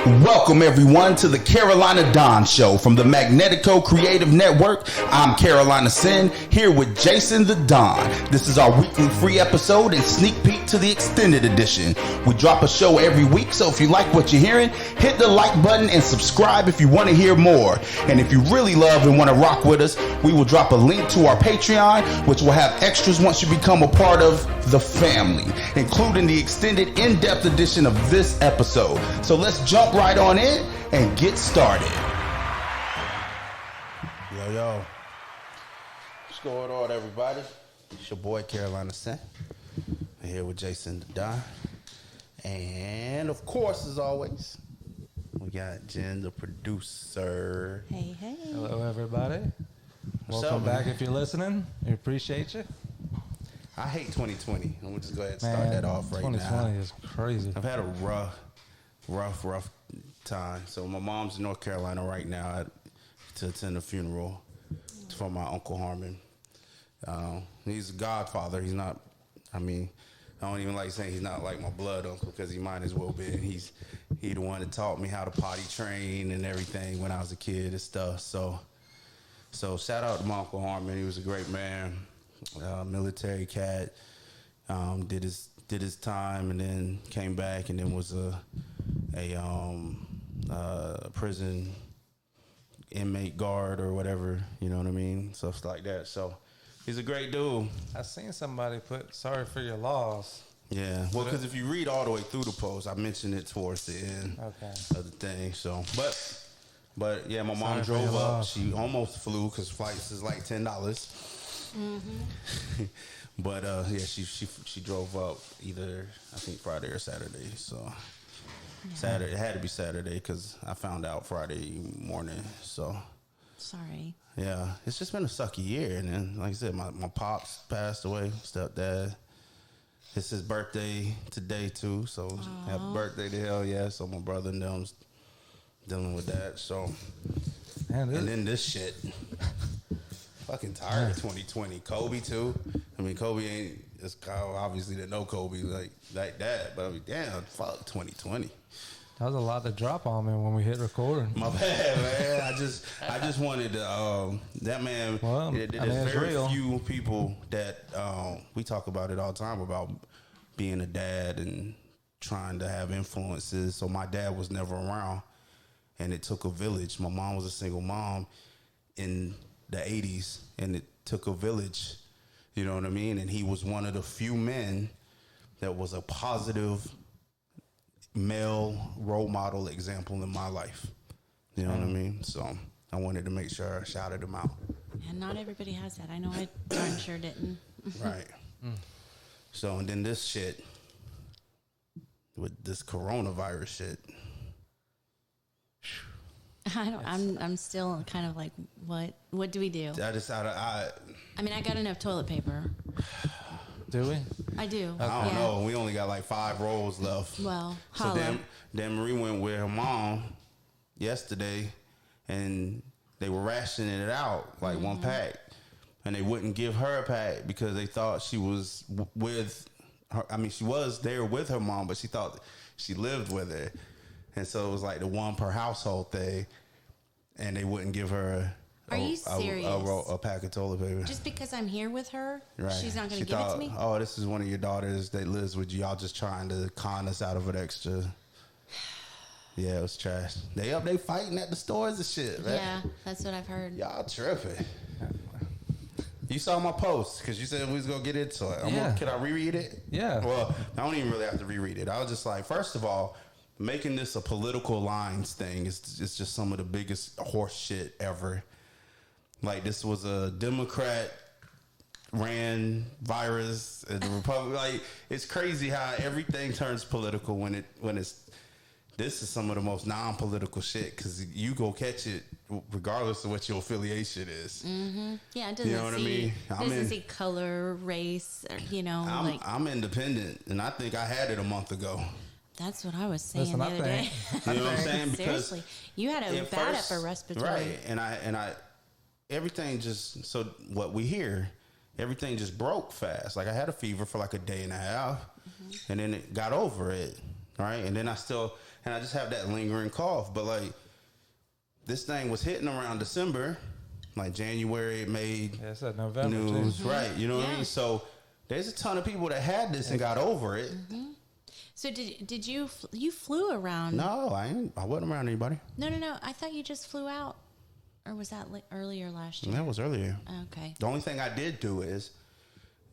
Welcome everyone to the Carolina Don Show from the Magnetico Creative Network. I'm Carolina Sin here with Jason the Don. This is our weekly free episode and sneak peek to the extended edition. We drop a show every week, so if you like what you're hearing, hit the like button and subscribe if you want to hear more. And if you really love and want to rock with us, we will drop a link to our Patreon, which will have extras once you become a part of the family, including the extended in-depth edition of this episode. So let's jump right on in and get started. Yo. What's going on, everybody? It's your boy, Carolina Sin. I'm here with Jason the Don. And, of course, as always, we got Jen, the producer. Hey. Hello, everybody. What's Welcome up, back man? if you're listening. We appreciate you. I hate 2020. I'm going to just go ahead and start that off right 2020 now. is crazy. I've had a rough time. So my mom's in North Carolina right now to attend a funeral for my Uncle Harmon. He's a godfather. He's not, I don't even like saying he's not like my blood uncle because he might as well be. He the one that taught me how to potty train and everything when I was a kid and stuff. So shout out to my Uncle Harmon. He was a great man, military cat. Did his time and then came back and then was a prison inmate guard or whatever, you know what I mean? Stuff like that. So he's a great dude. I seen somebody put sorry for your loss. Yeah, well, because if you read all the way through the post, I mentioned it towards the end of the thing. So, but yeah, my mom Sorry drove for your up. loss. She almost flew because flights is like $10. But yeah, she drove up either I think Friday or Saturday. So Saturday, it had to be Saturday because I found out Friday morning. So Sorry. yeah, it's just been a sucky year. And then, like I said, my pops passed away, stepdad. It's his birthday today too, so happy birthday to hell yeah. So my brother and them's dealing with that. So Man, and then this shit. Fucking tired of 2020. Kobe too. Kobe ain't as obviously to know Kobe like that, but damn, fuck 2020. that was a lot to drop on me when we hit record. My bad, man. I just wanted to. That man. Well, there's very real. few people that we talk about it all the time about being a dad and trying to have influences. So my dad was never around, and it took a village. My mom was a single mom in the 80s, and it took a village. You know what I mean? And he was one of the few men that was a positive male role model example in my life. You know what I mean? So I wanted to make sure I shouted him out. And not everybody has that. I know I darn sure didn't. Right. So, and then this shit with this coronavirus shit. I'm still kind of like, what do we do? I I got enough toilet paper. Do we? I do. I don't know. We only got like 5 rolls left. Well, so holla. then Marie went with her mom yesterday, and they were rationing it out like one pack, and they wouldn't give her a pack because they thought she was with her. She was there with her mom, but she thought she lived with her, and so it was like the one per household thing, and they wouldn't give her. Are you serious? A pack of toilet paper. Just because I'm here with her, Right. she's not going She to give it thought, to me? oh, this is one of your daughters that lives with you. Y'all just trying to con us out of an extra. Yeah, it was trash. They fighting at the stores and shit, man. Yeah, that's what I've heard. Y'all tripping. You saw my post because you said we was going to get into it. Yeah. Can I reread it? Yeah. Well, I don't even really have to reread it. I was just like, first of all, making this a political lines thing is just some of the biggest horse shit ever. Like, this was a Democrat ran virus and the Republican. Like, it's crazy how everything turns political when it's. This is some of the most non-political shit because you go catch it regardless of what your affiliation is. Mm-hmm. Yeah, it doesn't You know what I mean? Doesn't see color, race, or, I'm independent, and I think I had it a month ago. That's what I was saying Listen, the I other day. think- You know what I'm saying? Because Seriously, you had a at bad first- upper respiratory. right? And I, everything just so what we hear, everything just broke fast. Like I had a fever for like a day and a half, and then it got over it. right? And then I just have that lingering cough. But like this thing was hitting around December, like January. It made it's at November news, too. right? You know what I mean? So there's a ton of people that had this and got over it. So did you flew around? No, I wasn't around anybody. No. I thought you just flew out, or was that earlier last year? That was earlier. Okay. The only thing I did do is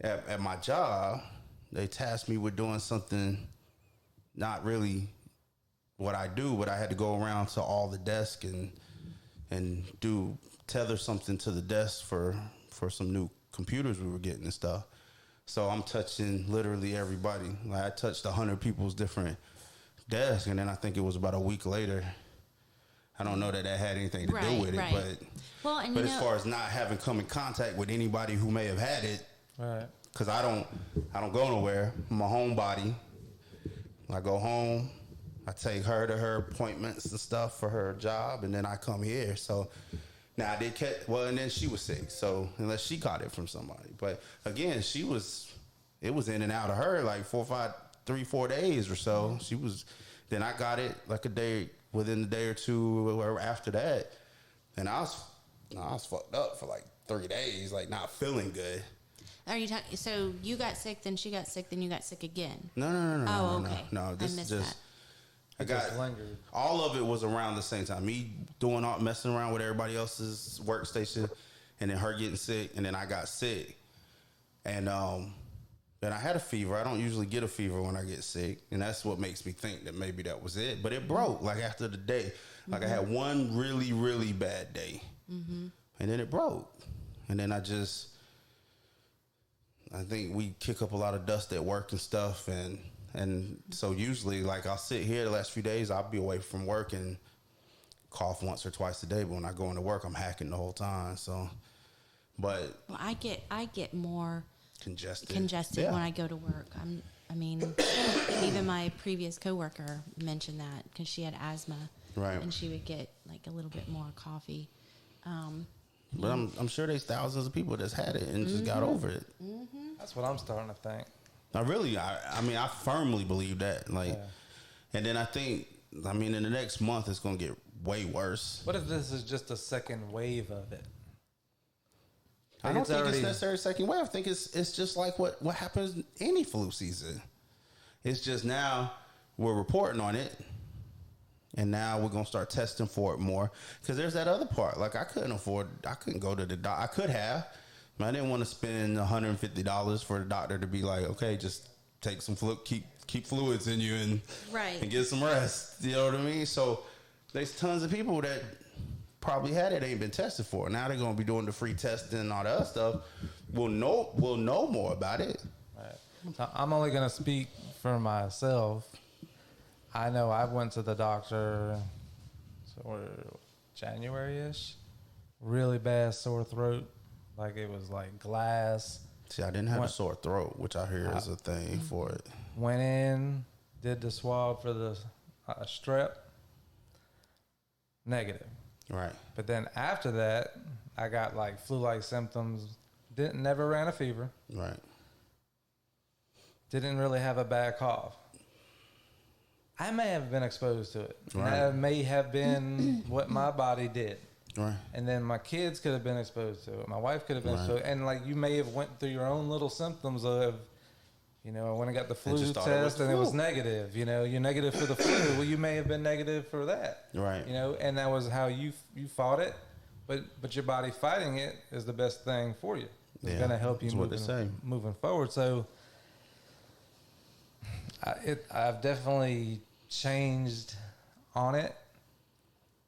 at my job, they tasked me with doing something not really what I do, but I had to go around to all the desks and tether something to the desk for some new computers we were getting and stuff. So I'm touching literally everybody. Like I touched 100 people's different desks, and then I think it was about a week later. I don't know that had anything to do with it, but as far as not having come in contact with anybody who may have had it, Right. because I don't go nowhere. I'm a homebody. I go home. I take her to her appointments and stuff for her job, and then I come here. So now I did catch, and then she was sick. So unless she caught it from somebody, but again, it was in and out of her like 3-4 days or so. Then I got it like within a day or two or after that, and I was fucked up for like 3 days, like not feeling good. Are you talking? So you got sick, then she got sick, then you got sick again. No. Oh, okay. No, this I is missed just. that. I got lingered. all of it was around the same time. Me messing around with everybody else's workstation, and then her getting sick, and then I got sick, and then I had a fever. I don't usually get a fever when I get sick, and that's what makes me think that maybe that was it. But it broke like after the day. Like I had one really really bad day, and then it broke, and then I think we kick up a lot of dust at work and stuff, and so usually, like, I'll sit here the last few days, I'll be away from work and cough once or twice a day. But when I go into work, I'm hacking the whole time. So, but Well, I get more congested when I go to work. Even my previous coworker mentioned that because she had asthma, Right. And she would get like a little bit more coffee. But I'm sure there's thousands of people that's had it and just got over it. That's what I'm starting to think. I firmly believe that. Like, Yeah. and then I think, in the next month it's gonna get way worse. What if this is just a second wave of it? I don't think it's necessarily second wave. I think it's just like what happens any flu season. It's just now we're reporting on it, and now we're gonna start testing for it more. Because there's that other part. Like I couldn't go to the doctor. I could have. I didn't want to spend $150 for the doctor to be like, okay, just take some keep fluids in you and get some rest. You know what I mean? So there's tons of people that probably had it, ain't been tested for. Now they're gonna be doing the free testing and all that other stuff. We'll know more about it. Right. So I'm only gonna speak for myself. I know I went to the doctor January-ish. Really bad sore throat. Like it was like glass. See, I didn't have a sore throat, which I hear is a thing for it. Went in, did the swab for the strep. Negative. Right. But then after that, I got like flu-like symptoms. Never ran a fever. Right. Didn't really have a bad cough. I may have been exposed to it. Right. That may have been what my body did. Right. And then my kids could have been exposed to it. My wife could have been exposed. And like you may have went through your own little symptoms of, I went and got the flu test and it was negative. You're negative for the flu. Well, you may have been negative for that. Right. And that was how you fought it. But your body fighting it is the best thing for you. It's going to help you moving forward. So I've definitely changed on it.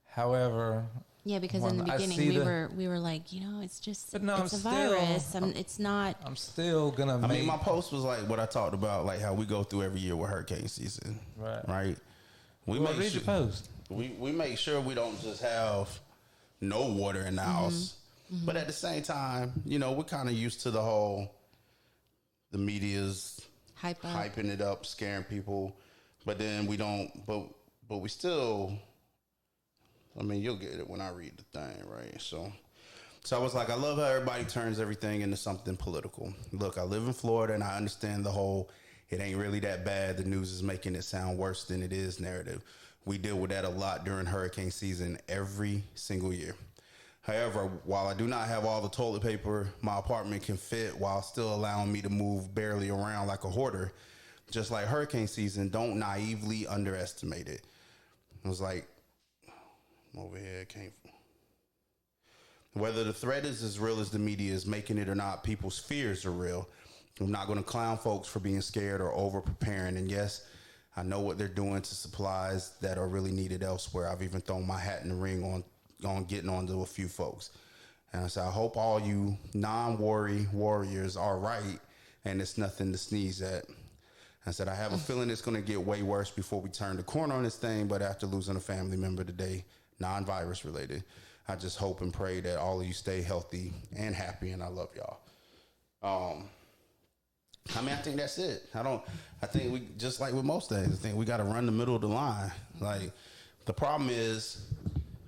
However, yeah, because in the beginning we were like, it's just it's a virus. It's not. I'm still gonna. My post was like what I talked about, like how we go through every year with hurricane season. Right. We read your post. We make sure we don't just have no water in the house, but at the same time, we're kind of used to the media's hyping it up, scaring people, but then we don't. But we still. You'll get it when I read the thing, right? So I was like, I love how everybody turns everything into something political. Look, I live in Florida, and I understand the whole it ain't really that bad. The news is making it sound worse than it is narrative. We deal with that a lot during hurricane season every single year. However, while I do not have all the toilet paper my apartment can fit while still allowing me to move barely around like a hoarder, just like hurricane season, don't naively underestimate it. It was like, over here, it came from. Whether the threat is as real as the media is making it or not, people's fears are real. I'm not going to clown folks for being scared or over preparing. And yes, I know what they're doing to supplies that are really needed elsewhere. I've even thrown my hat in the ring on getting onto a few folks. And I said, I hope all you non-worry warriors are right, and it's nothing to sneeze at. I said, I have a feeling it's going to get way worse before we turn the corner on this thing, but after losing a family member today, non-virus related, I just hope and pray that all of you stay healthy and happy, and I love y'all. I mean, I think that's it. I think we, just like with most things, I think we got to run the middle of the line. Like, the problem is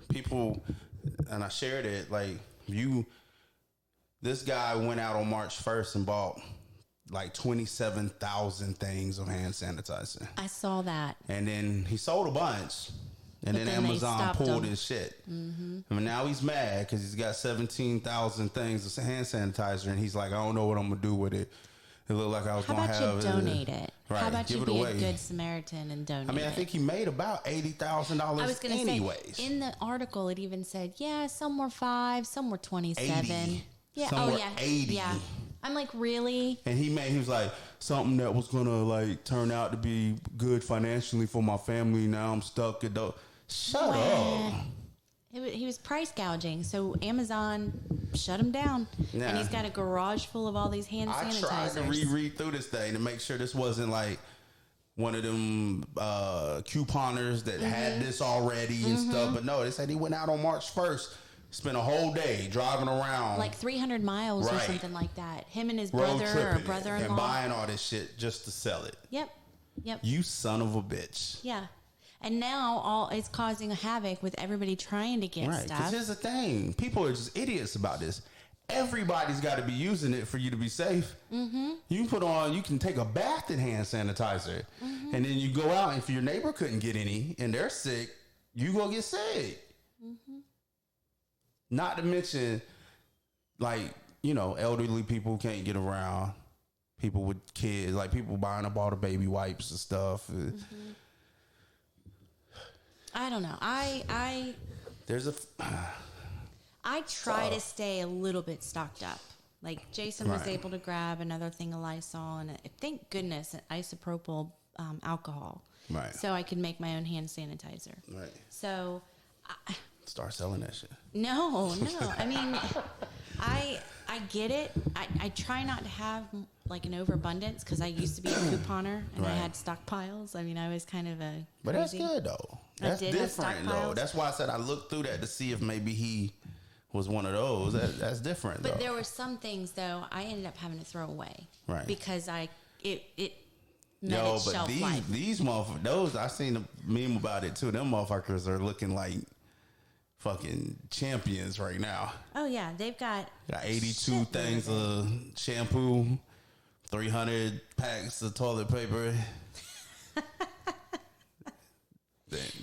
people, and I shared it, like, this guy went out on March 1st and bought like 27,000 things of hand sanitizer. I saw that. And then he sold a bunch. And then Amazon pulled his shit. Mm-hmm. I mean, now he's mad because he's got 17,000 things of hand sanitizer, and he's like, I don't know what I'm gonna do with it. It looked like I was gonna have. How about you donate it? Right, how about you be a good Samaritan and donate it? I mean, I think he made about $80,000 I was gonna anyways. say, in the article, it even said, yeah, some were 5, some were 27. 80. Yeah, some were 80. Yeah. I'm like, really? And he was like, something that was gonna like turn out to be good financially for my family. Now I'm stuck at the. Shut up. He was price gouging, so Amazon shut him down. Nah. And he's got a garage full of all these hand sanitizers. I tried to reread through this thing to make sure this wasn't like one of them couponers that had this already and stuff. But no, they said he went out on March 1st, spent a whole day driving around. Like 300 miles or something like that. Him and his brother or brother-in-law. And buying all this shit just to sell it. Yep. You son of a bitch. Yeah. And now it's causing a havoc with everybody trying to get stuff. Because here's the thing. People are just idiots about this. Everybody's got to be using it for you to be safe. Mm-hmm. You can take a bath in hand sanitizer. Mm-hmm. And then you go out, and if your neighbor couldn't get any and they're sick, you go get sick. Mm-hmm. Not to mention, like, elderly people can't get around. People with kids, like people buying up all the baby wipes and stuff. Mm-hmm. I don't know. I try to stay a little bit stocked up. Like Jason was able to grab another thing of Lysol and thank goodness an isopropyl alcohol. Right. So I could make my own hand sanitizer. Right. So start selling that shit. No. I mean, I get it. I try not to have like an overabundance because I used to be a couponer and I had stockpiles. I mean, I was kind of a But that's good though. That's different though. That's why I said I looked through that to see if maybe he was one of those. That's different though. But there were some things though I ended up having to throw away. Right. Because it met its shelf life. These motherfuckers, those I seen a meme about it too. Them motherfuckers are looking like fucking champions right now. Oh yeah, they've got 82 things of shampoo, 300 packs of toilet paper.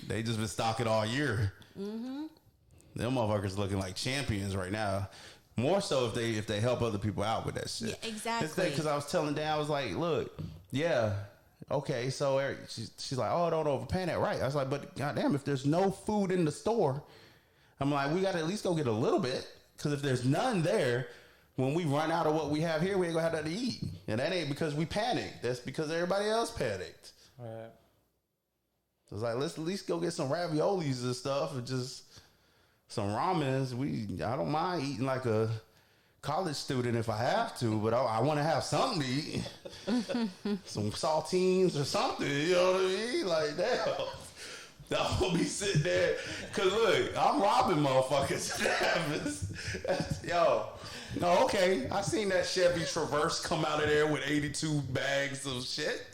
They just been stocking all year. Mm-hmm. Them motherfuckers looking like champions right now. More so if they help other people out with that shit. Yeah, exactly. Because I was telling Dan, I was like, look, yeah, okay. So she's like, oh, don't overpay that, right? I was like, but goddamn, if there's no food in the store, I'm like, we got to at least go get a little bit. Because if there's none there, when we run out of what we have here, we ain't going to have that to eat. And that ain't because we panicked. That's because everybody else panicked. Right. So it's like, let's at least go get some raviolis and stuff and just some ramens. I don't mind eating like a college student if I have to, but I want to have something to eat. Some saltines or something, you know what I mean? Like that. I'm gonna be sitting there, cause look, I'm robbing motherfuckers. Yo, no, okay. I seen that Chevy Traverse come out of there with 82 bags of shit.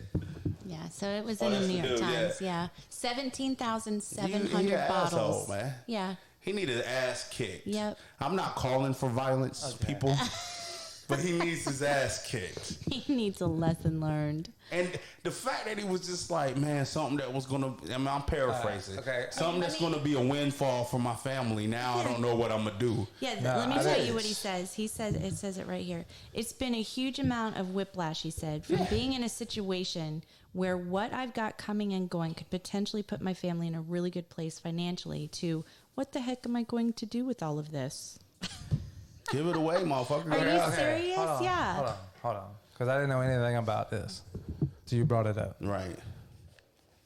Yeah, so it was in the New York Times. Yeah, 17,700 bottles. Asshole, man. Yeah, he needed an ass kicked. Yep. I'm not calling for violence, people, but he needs his ass kicked. He needs a lesson learned. And the fact that he was just like, man, something that was gonna, I mean, I'm paraphrasing. Okay. Something that's gonna be a windfall for my family. Now I don't know what I'm gonna do. Yeah, let me tell you what he says. He says, it says it right here. It's been a huge amount of whiplash, he said, from being in a situation where what I've got coming and going could potentially put my family in a really good place financially to what the heck am I going to do with all of this? Give it away, motherfucker. Are you serious? Hold on, Yeah. Hold on. Because I didn't know anything about this. So you brought it up. Right.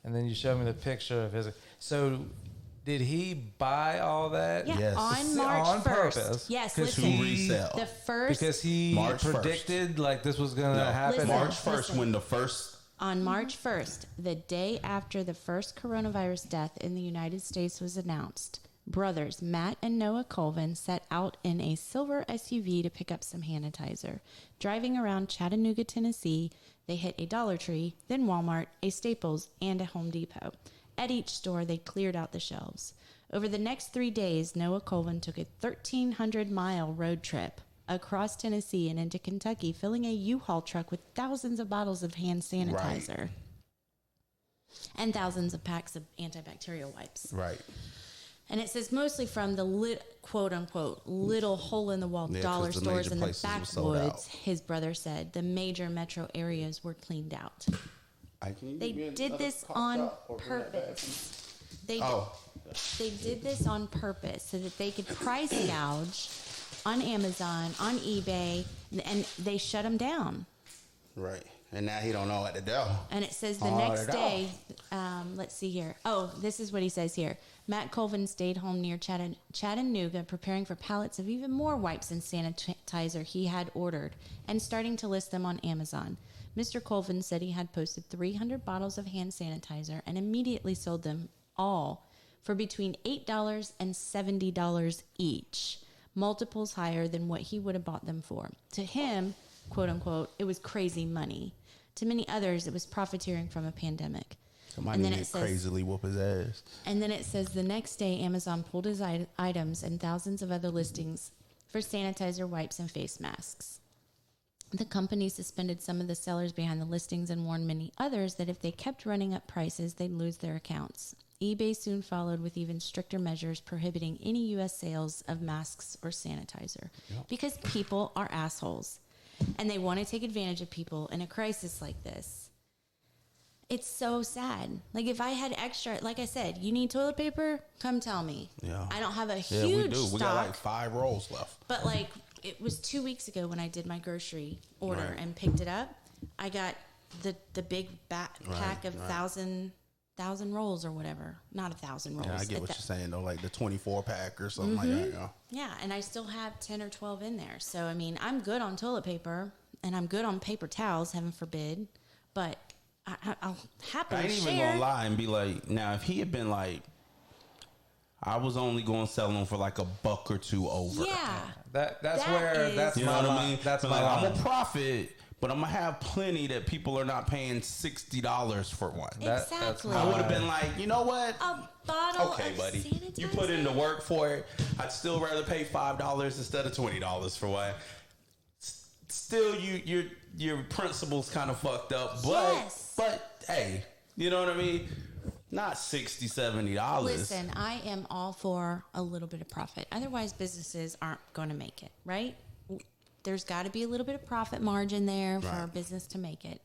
And then you showed me the picture of his. So did he buy all that? Yeah, Yes. on March 1st. Purpose? Yes, Because listen. resell. The first Because he March 1st. predicted like this was going to happen. Listen. March 1st, Listen. when the first. On March 1st, the day after the first coronavirus death in the United States was announced, brothers Matt and Noah Colvin set out in a silver SUV to pick up some sanitizer. Driving around Chattanooga, Tennessee, they hit a Dollar Tree, then Walmart, a Staples, and a Home Depot. At each store, they cleared out the shelves. Over the next 3 days, Noah Colvin took a 1,300-mile road trip across Tennessee and into Kentucky, filling a U-Haul truck with thousands of bottles of hand sanitizer. Right. And thousands of packs of antibacterial wipes. Right. And it says mostly from the quote unquote little hole in the wall dollar stores in the backwoods. His brother said the major metro areas were cleaned out. They did this on purpose. They did this on purpose so that they could price gouge on Amazon, on eBay, and they shut him down. Right. And now he don't know what to do. And it says the next day, let's see here. Oh, this is what he says here. Matt Colvin stayed home near Chattanooga preparing for pallets of even more wipes and sanitizer he had ordered and starting to list them on Amazon. Mr. Colvin said he had posted 300 bottles of hand sanitizer and immediately sold them all for between $8 and $70 each, multiples higher than what he would have bought them for. To him, quote unquote, it was crazy money. To many others, it was profiteering from a pandemic. Somebody need to crazily whoop his ass. And then it says the next day, Amazon pulled his items and thousands of other listings for sanitizer, wipes, and face masks. The company suspended some of the sellers behind the listings and warned many others that if they kept running up prices, they'd lose their accounts. eBay soon followed with even stricter measures prohibiting any U.S. sales of masks or sanitizer because people are assholes and they want to take advantage of people in a crisis like this. It's so sad. Like, if I had extra, like I said, you need toilet paper? Come tell me. Yeah. I don't have a huge we do. stock. We got like 5 rolls left. But, like, it was 2 weeks ago when I did my grocery order and picked it up. I got the big pack of 1,000 rolls or whatever. Not 1,000 rolls. Yeah, I get what you're saying, though. Like the 24 pack or something like that. Yeah. Yeah, and I still have 10 or 12 in there. So, I mean, I'm good on toilet paper and I'm good on paper towels, heaven forbid. But I'll happily I ain't share. even gonna lie and be like, now if he had been like, I was only gonna sell them for like $1 or $2 over. Yeah, That's You know what I mean? That's but my like, line. I'm a profit, but I'm gonna have plenty that people are not paying $60 for one. exactly. I would have been like, you know what? A bottle Okay, of buddy. sanitizer. You put in the work for it. I'd still rather pay $5 instead of $20 for one. Still, your principle's kind of fucked up, but hey, you know what I mean? Not $60, $70. Listen, I am all for a little bit of profit. Otherwise, businesses aren't going to make it, right? There's got to be a little bit of profit margin there for a business to make it.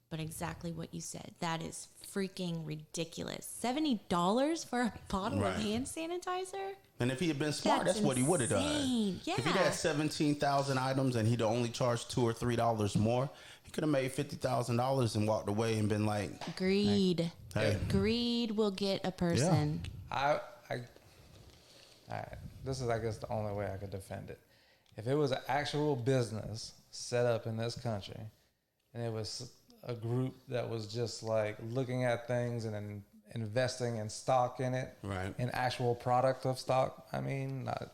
But exactly what you said, that is freaking ridiculous. $70 for a bottle of hand sanitizer? And if he had been smart, that's what he would have done. Yeah. If he'd had 17,000 items and he'd only charged $2 or $3 more, he could have made $50,000 and walked away and been like, Greed. Hey. Greed will get a person. All right. This is, I guess, the only way I could defend it. If it was an actual business set up in this country, and it was a group that was just like looking at things and then investing in stock in it, in actual product of stock. I mean, not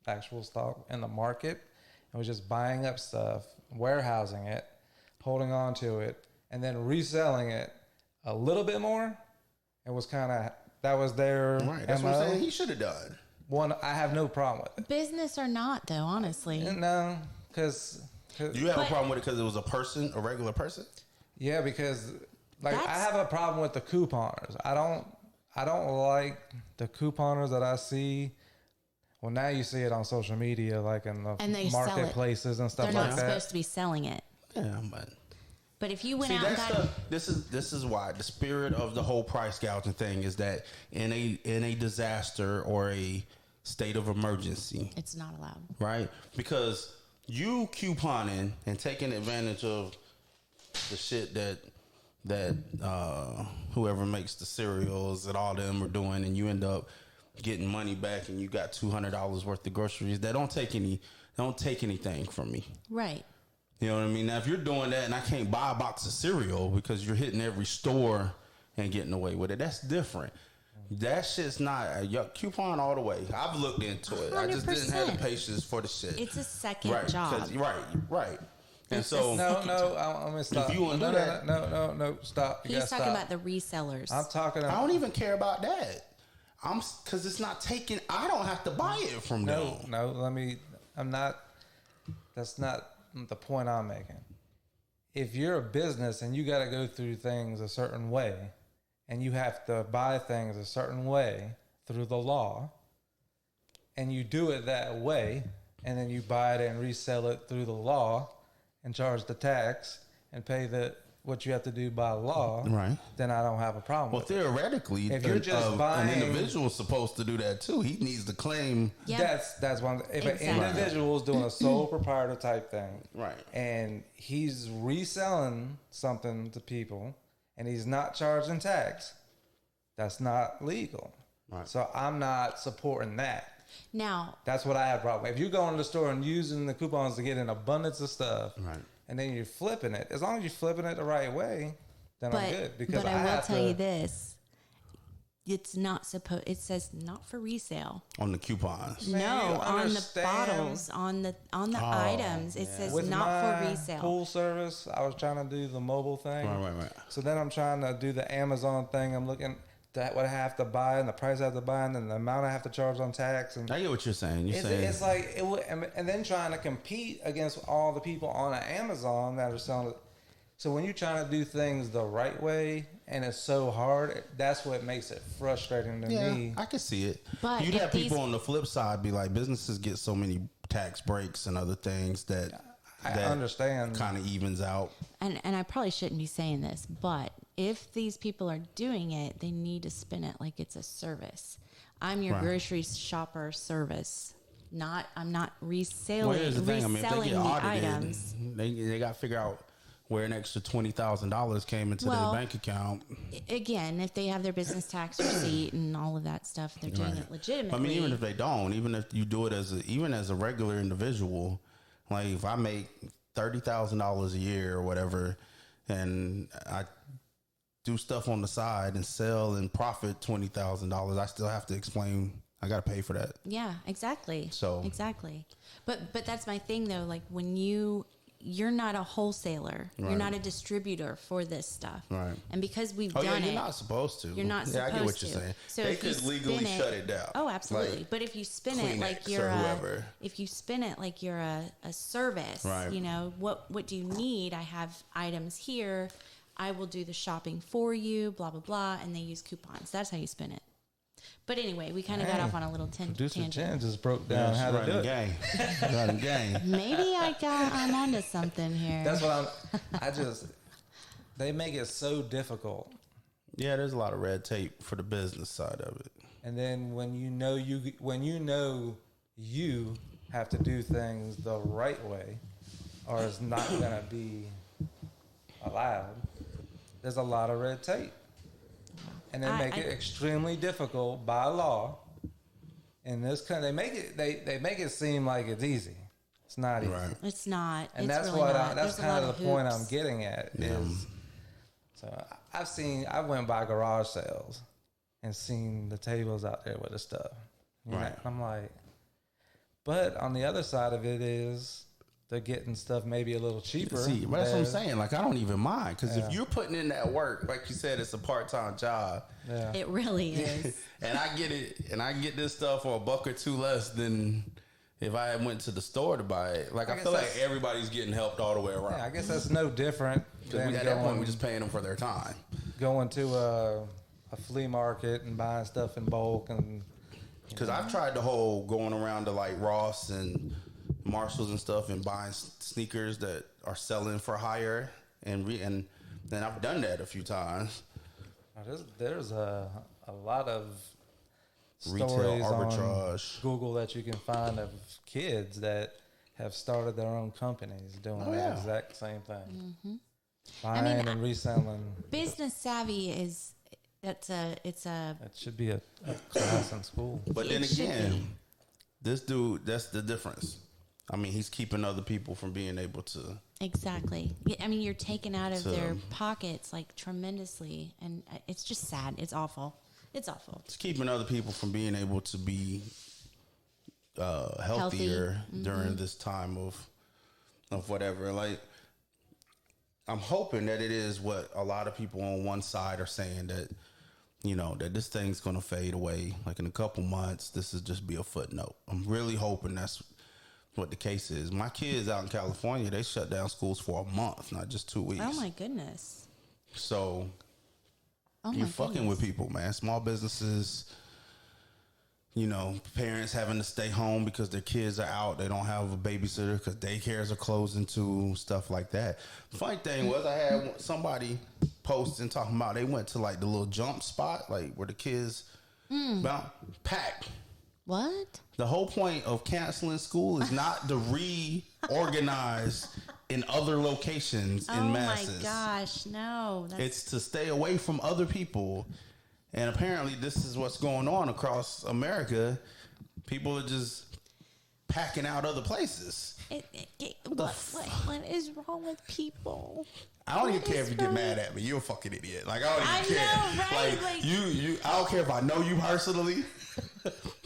actual stock in the market. It was just buying up stuff, warehousing it, holding on to it, and then reselling it a little bit more. It was kind of, that was their That's MO. what I'm saying. He should have done. One, I have no problem with it. Business or not, though, honestly. No, because Do you have a problem with it because it was a regular person? Yeah, because like I have a problem with the couponers. I don't like the couponers that I see. Well, now you see it on social media, like in the marketplaces and stuff like that. They're not supposed to be selling it. Yeah, but if you went out and got this is why the spirit of the whole price gouging thing is that in a disaster or a state of emergency, it's not allowed, right? Because you couponing and taking advantage of the shit that whoever makes the cereals and all them are doing, and you end up getting money back, and you got $200 worth of groceries. They don't take anything from me, right? You know what I mean? Now, if you're doing that and I can't buy a box of cereal because you're hitting every store and getting away with it, that's different. That shit's not a coupon all the way. I've looked into it. 100%. I just didn't have the patience for the shit. It's a second job. Right. And so, no, I'm gonna stop. If you want to do that, no, stop. He's talking about the resellers. I'm talking. I don't even care about that. Because it's not taken. I don't have to buy it from them. No. I'm not. That's not the point I'm making. If you're a business and you got to go through things a certain way, and you have to buy things a certain way through the law, and you do it that way, and then you buy it and resell it through the law and charge the tax and pay what you have to do by law, right? Then I don't have a problem. Well, theoretically, if you're just buying, an individual is supposed to do that too. He needs to claim. Yep. That's one. If an individual is doing a sole proprietor type thing, right, and he's reselling something to people, and he's not charging tax, that's not legal. Right. So I'm not supporting that. Now, that's what I have a problem with. If you go into the store and using the coupons to get an abundance of stuff, right, and then you're flipping it, as long as you're flipping it the right way, then I'm good. Because I will tell you this. It's not supposed. It says not for resale on the coupons. No, on the bottles, on the items. It says with not for resale. Pool service, I was trying to do the mobile thing. Right. So then I'm trying to do the Amazon thing. I'm looking at what I have to buy and the price I have to buy and then the amount I have to charge on tax. And I get what you're saying. It's like and then trying to compete against all the people on Amazon that are selling it. So when you're trying to do things the right way and it's so hard, that's what makes it frustrating to me. I can see it. But you'd have people on the flip side be like, businesses get so many tax breaks and other things that I understand kind of evens out. And I probably shouldn't be saying this, but if these people are doing it, they need to spin it like it's a service. I'm your grocery shopper service. I'm not reselling the items. They got to figure out where an extra $20,000 came into their bank account. Again, if they have their business tax receipt and all of that stuff, they're doing it legitimately. I mean, even if they don't, even if you do it as a regular individual, like if I make $30,000 a year or whatever, and I do stuff on the side and sell and profit $20,000, I still have to explain. I got to pay for that. Yeah, exactly. Exactly. But that's my thing though. Like when you're not a wholesaler. Right. You're not a distributor for this stuff. Right. And because we've done it. You're not supposed to. You're not supposed to. I get what you're saying. So they could legally shut it down. Oh, absolutely. Like, but if you spin it like you're a service, right. You know, what do you need? I have items here. I will do the shopping for you, blah, blah, blah. And they use coupons. That's how you spin it. But anyway, we kind of got off on a little tangent. Producer Jen just broke down how to do it. Running game. Maybe I'm onto something here. That's what they make it so difficult. Yeah, there's a lot of red tape for the business side of it. And then when you know you have to do things the right way, or it's not gonna be allowed, there's a lot of red tape. And they make it extremely difficult by law. In this country, they make it seem like it's easy. It's not easy. Right. It's not. And it's that's really what not. that's kind of the point I'm getting at. Yeah. So I went by garage sales and seen the tables out there with the stuff. Right. And I'm like, but on the other side of it is they're getting stuff maybe a little cheaper. See, that's what I'm saying. Like, I don't even mind. Because if you're putting in that work, like you said, it's a part-time job. Yeah. It really is. And I get it. And I get this stuff for $1 or $2 less than if I went to the store to buy it. Like, I feel like everybody's getting helped all the way around. Yeah, I guess that's no different. Because at that point, we're just paying them for their time. Going to a flea market and buying stuff in bulk. And because I've tried the whole going around to like Ross and Marshalls and stuff and buying sneakers that are selling for higher. And then I've done that a few times. There's a lot of retail stories arbitrage on Google that you can find of kids that have started their own companies doing the exact same thing. Mm-hmm. Buying and reselling. Business savvy is that should be a class in school. But then again, this dude, that's the difference. I mean, he's keeping other people from being able to. Exactly. I mean, you're taken out of their pockets like tremendously, and it's just sad. It's awful. It's awful. It's keeping other people from being able to be healthier during this time of whatever. Like, I'm hoping that it is what a lot of people on one side are saying, that, you know, that this thing's going to fade away. Like, in a couple months, this is just be a footnote. I'm really hoping that's what the case is. My kids out in California, they shut down schools for a month, not just 2 weeks. Oh, my goodness. So, you're fucking with people, man. Small businesses, you know, parents having to stay home because their kids are out. They don't have a babysitter because daycares are closing too, stuff like that. The funny thing was, I had somebody posting talking about they went to like the little jump spot, like where the kids packed. What? The whole point of canceling school is not to reorganize in other locations in masses. Oh my gosh, no. It's to stay away from other people. And apparently this is what's going on across America. People are just packing out other places. What is wrong with people? I don't even care if you get mad at me. You're a fucking idiot. Like, I don't even care. Know, right? Like you I don't care if I know you personally.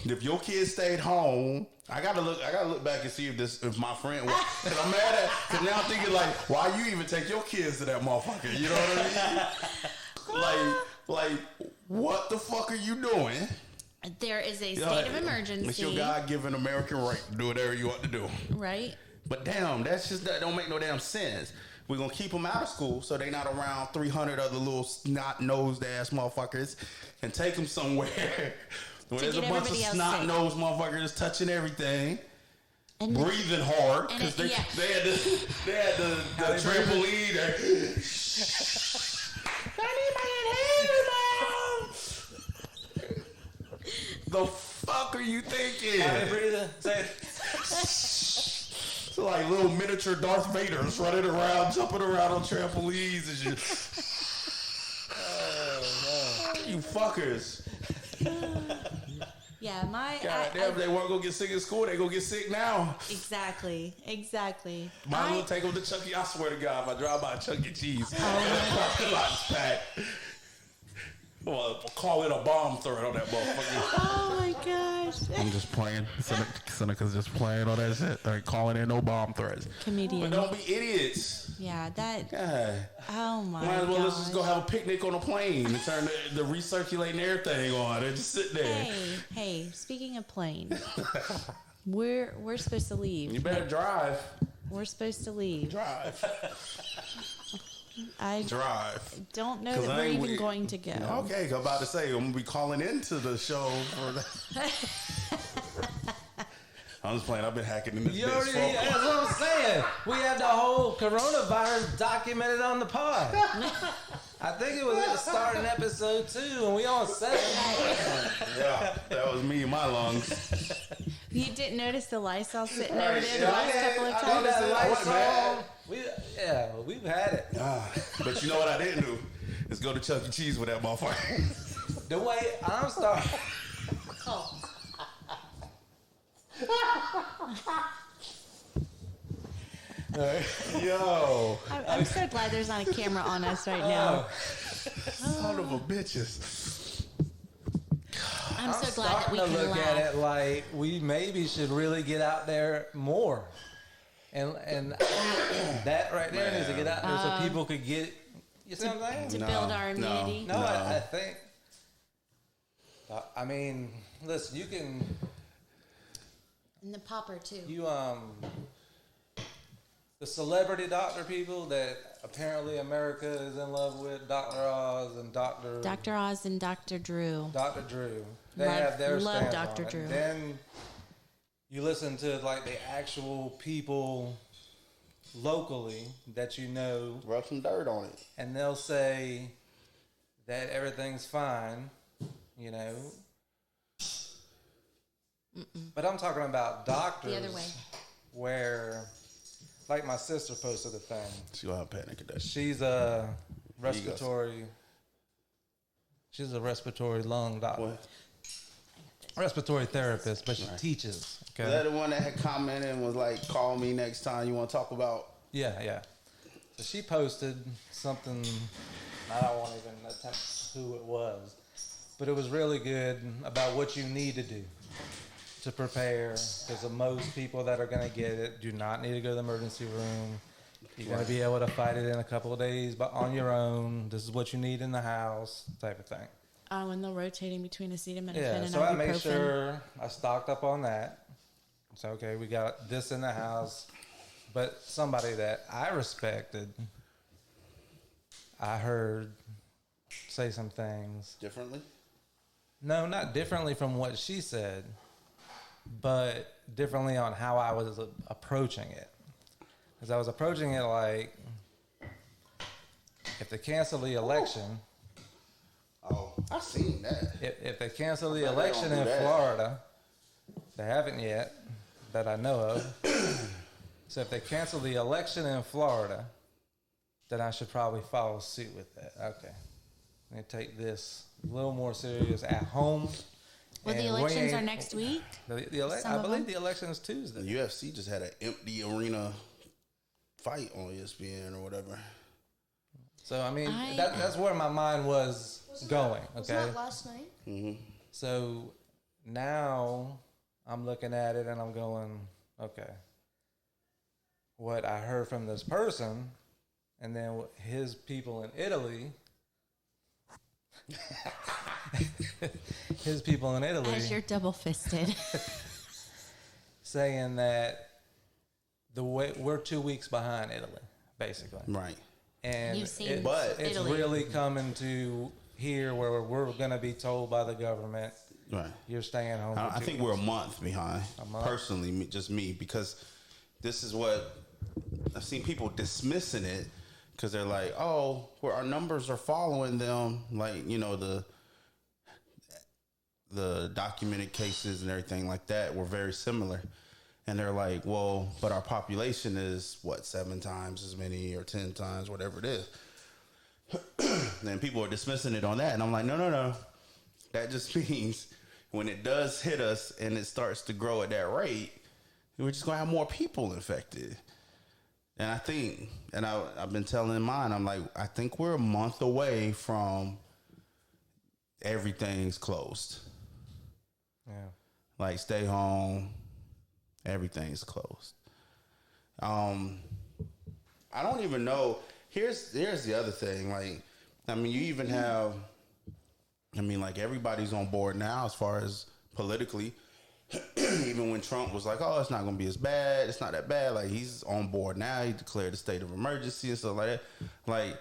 If your kids stayed home, I gotta look back and see if my friend was, cause I'm mad at, cause now I'm thinking like, why you even take your kids to that motherfucker? You know what I mean? like what the fuck are you doing? There is a state of emergency. It's your God-given American right to do whatever you want to do. Right. But damn, that don't make no damn sense. We're going to keep them out of school so they not around 300 other little snot-nosed ass motherfuckers and take them somewhere where there's a bunch of snot-nosed motherfuckers touching everything. And breathing hard because they had the trampoline. I need my inhaler, Mom. The fuck are you thinking? How they breathing? Say it. It's like little miniature Darth Vaders running around, jumping around on trampolines and shit. Oh no! You fuckers. Yeah, God damn, if they weren't gonna get sick in school, they gonna get sick now. Exactly. Might as well take them to Chuck E. I swear to God, if I drive by Chuck E. Cheese, parking lot's packed. Well, call it a bomb threat on that motherfucker. Oh my gosh! I'm just playing. Seneca's just playing all that shit. Like calling in no bomb threats. Comedian. But don't be idiots. Yeah, that. God. Oh my god. Might as well let's just go have a picnic on a plane and turn the recirculating everything on and just sit there. Hey. Speaking of plane, we're supposed to leave. You better drive. We're supposed to leave. Drive. I don't know that we're even going to go. Okay, I'm about to say I'm gonna be calling into the show for that. I'm just playing. I've been hacking in this bitch. That's what I'm saying. We had the whole coronavirus documented on the pod. I think it was at the start in episode 2, and we on 7. Yeah, that was me in my lungs. You didn't notice the Lysol sitting over there the last couple of times? We've had it. But you know what I didn't do? Is go to Chuck E. Cheese with that motherfucker. The way I'm starting. Yo. I'm so glad there's not a camera on us right now. Son of a bitches. I'm so glad that we can look laugh. at it like we maybe should really get out there more. And that right there needs to get out there so people could get, you see what I'm saying? To build our immunity. No. I think, I mean, listen, you can And the popper too. You the celebrity doctor people that apparently America is in love with, Dr. Oz and Dr. Oz and Dr. Drew. Dr. Drew. They Love- have their love stance Dr. on it. Drew. Then you listen to like the actual people locally that you know, Rub some dirt on it. and they'll say that everything's fine, you know. But I'm talking about doctors The other way. where, like my sister posted a thing. She gonna have panic attack. She's a respiratory lung doctor. What? Respiratory therapist, but she teaches. Okay. Is that the one that had commented and was like, "Call me next time you want to talk about"? Yeah. So she posted something. I don't want to even attempt who it was, but it was really good about what you need to do to prepare. Because most people that are going to get it do not need to go to the emergency room. You're going to be able to fight it in a couple of days, but on your own. This is what you need in the house, type of thing. Oh, and they're rotating between acetaminophen Yeah, and so I ibuprofen. made sure I stocked up on that. So, okay, we got this in the house. But somebody that I respected, I heard say some things. Differently? No, not differently from what she said, but differently on how I was approaching it. Because I was approaching it like, if they cancel the election... Oh, I've seen that. If they cancel the They election don't do in that. Florida, they haven't yet, that I know of. So if they cancel the election in Florida, then I should probably follow suit with that. Okay. Let me take this a little more serious at home. Well, the And we elections are ain't- next week. I Some of believe them. the election is Tuesday. The UFC just had an empty arena fight on ESPN or whatever. So, I mean, I- that's where my mind was going, Was okay? that last night? Mm-hmm. So now I'm looking at it and I'm going, okay, what I heard from this person and then his people in Italy, As you're double fisted. saying that we're 2 weeks behind Italy, basically. Right. And You've seen But it's Italy. really coming to here where we're going to be told by the government, Right. you're staying home. I think we're a month behind. month? Personally, just me, because this is what I've seen people dismissing it because they're like, "Oh, where our numbers are following them." Like, you know, the documented cases and everything like that were very similar. And they're like, "Well, but our population is what, 7 times as many or 10 times, whatever it is." Then people are dismissing it on that, and I'm like, no. That just means when it does hit us and it starts to grow at that rate, we're just gonna have more people infected. And I think, and I've been telling mine, I'm like, I think we're a month away from everything's closed. Yeah. Like, stay home, everything's closed. I don't even know. Here's the other thing. Like, I mean, you even have, I mean, like, everybody's on board now as far as politically. Even when Trump was like, "Oh, it's not going to be as bad. It's not that bad." Like, he's on board now. He declared a state of emergency and stuff like that. Like,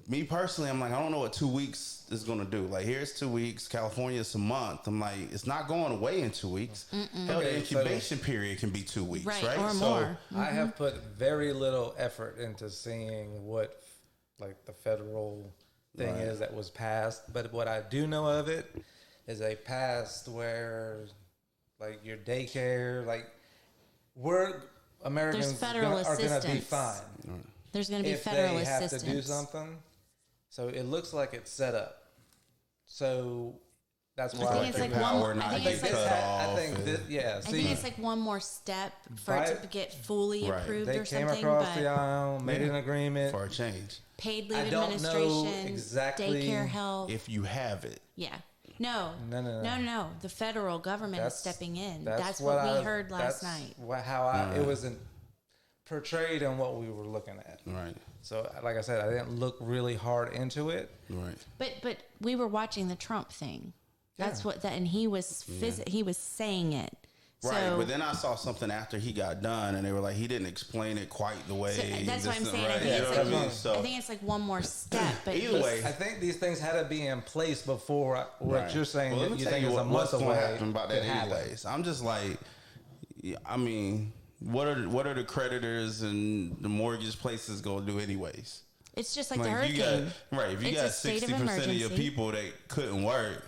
me personally, I'm like, I don't know what 2 weeks is going to do. Like, here's 2 weeks. California is a month. I'm like, it's not going away in 2 weeks. Hell, the Okay, incubation period can be 2 weeks, Right, right? or So, more. I have put very little effort into seeing what, like, the federal thing Right. is that was passed. But what I do know of it is they passed where, like, your daycare, like, we're Americans federal are going to be assistance. fine There's going to be if federal they have assistance. to do something. So it looks like it's set up. So that's why I think it's like power one. not I think get it's like. cut off. I think and- this, yeah. I See, think it's like one more step for it to get fully Right. approved they or came something. across But the aisle, made an agreement. for a change. paid I leave don't know administration, exactly daycare help. If you have it. Yeah. No. No. The federal government is That's- stepping in. That's what we heard last night. It was portrayed on what we were looking at. Right. So, like I said, I didn't look really hard into it. Right. But we were watching the Trump thing. That's what that, and he was he was saying it. Right, but then I saw something after he got done, and they were like, he didn't explain it quite the way. So that's what I'm saying. Right. I think it's like one more step. But either way, I think these things had to be in place before what you're saying. Well, that you think is a month away. What's going to happen about that anyways? I'm just like, I mean, what are the creditors and the mortgage places going to do anyways? It's just like the hurricane. If you got 60% of your people that couldn't work,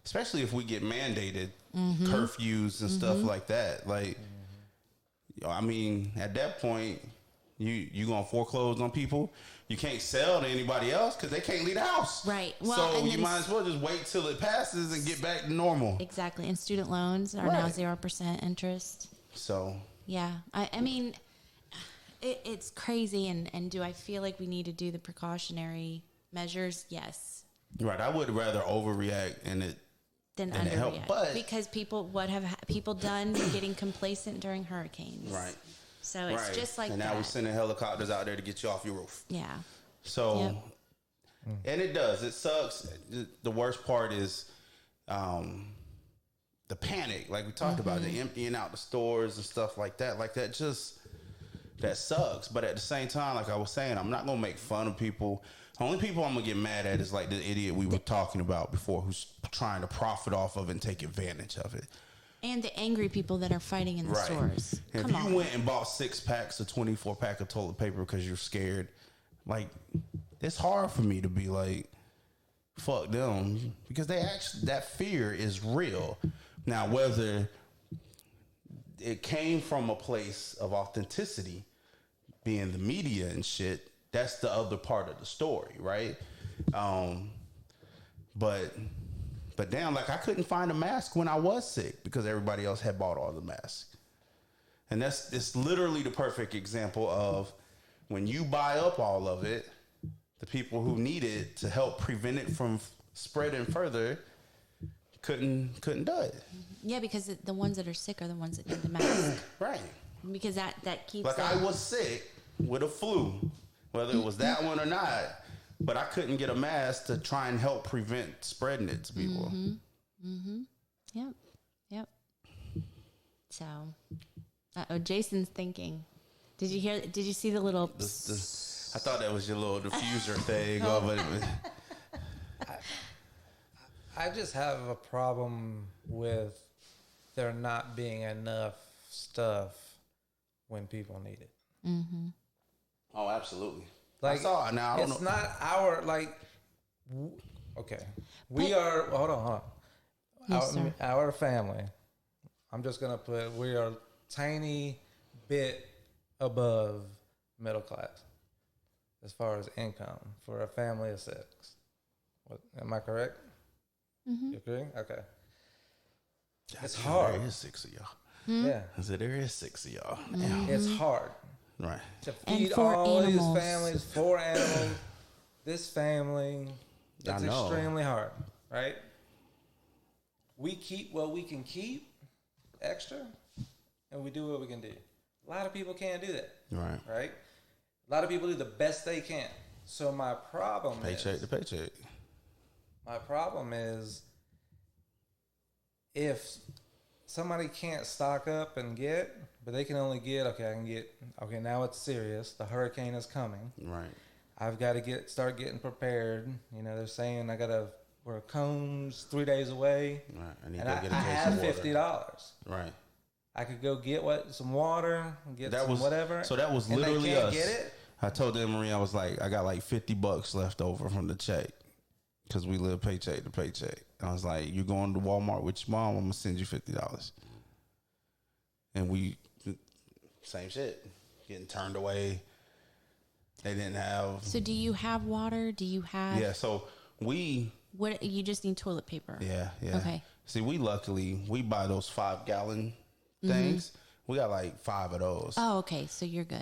especially if we get mandated curfews and stuff like that. Like, I mean, at that point, you gonna foreclose on people. You can't sell to anybody else because they can't leave the house. Right. Well, so you might as well just wait till it passes and get back to normal. Exactly. And student loans are now 0% interest. So yeah, I mean, it's crazy. And do I feel like we need to do the precautionary measures? Yes. Right. I would rather overreact and than underreact, because what have people done getting complacent during hurricanes? Right. So it's just like and now we're sending helicopters out there to get you off your roof. Yeah. So, and it does. It sucks. The worst part is the panic, like we talked about, the emptying out the stores and stuff like that. Like that sucks. But at the same time, like I was saying, I'm not gonna make fun of people. The only people I'm gonna get mad at is like the idiot we were talking about before, who's trying to profit off of and take advantage of it. And the angry people that are fighting in the stores. If you went and bought 6 packs or 24 pack of toilet paper because you're scared, like, it's hard for me to be like, fuck them, because that fear is real. Now, whether it came from a place of authenticity, being the media and shit, that's the other part of the story, right? But damn, like I couldn't find a mask when I was sick because everybody else had bought all the masks. And it's literally the perfect example of when you buy up all of it, the people who need it to help prevent it from spreading further couldn't do it. Yeah, because the ones that are sick are the ones that need the mask. Right. Because that keeps like I was sick with a flu, whether it was that one or not, but I couldn't get a mask to try and help prevent spreading it to people. Yep. So, Jason's thinking. Did you see the little? I thought that was your little diffuser thing. I just have a problem with there not being enough stuff when people need it. Oh, absolutely. Like, I don't it's know. not our, like, okay. We are, hold on. Yes, sir. Our family, I'm just going to put, we are tiny bit above middle class as far as income for a family of 6. What, am I correct? You agree? Okay. It's hard. There is 6 of y'all. Yeah. I said there is 6 of y'all. It's hard. Right. To feed for all animals. these families, 4 animals, this family, it's extremely hard, right? We keep what we can keep extra, and we do what we can do. A lot of people can't do that. Right? A lot of people do the best they can. So my problem Paycheck to paycheck. My problem is if somebody can't stock up and get, but they can only get, okay, now it's serious. The hurricane is coming. Right. I've got to start getting prepared. You know, they're saying we're cones 3 days away. Right. I have $50. Right. I could go get some water, whatever. So that was and literally they can't us. Get it? I told them, Marie, I was like, I got like $50 left over from the check because we live paycheck to paycheck. I was like, you going to Walmart with your mom? I'm gonna send you $50. And we, same shit, getting turned away. They didn't have. So do you have water? Do you have? Yeah. So What you just need toilet paper. Yeah. Okay. See, we buy those 5-gallon things. We got like 5 of those. Oh, okay. So you're good.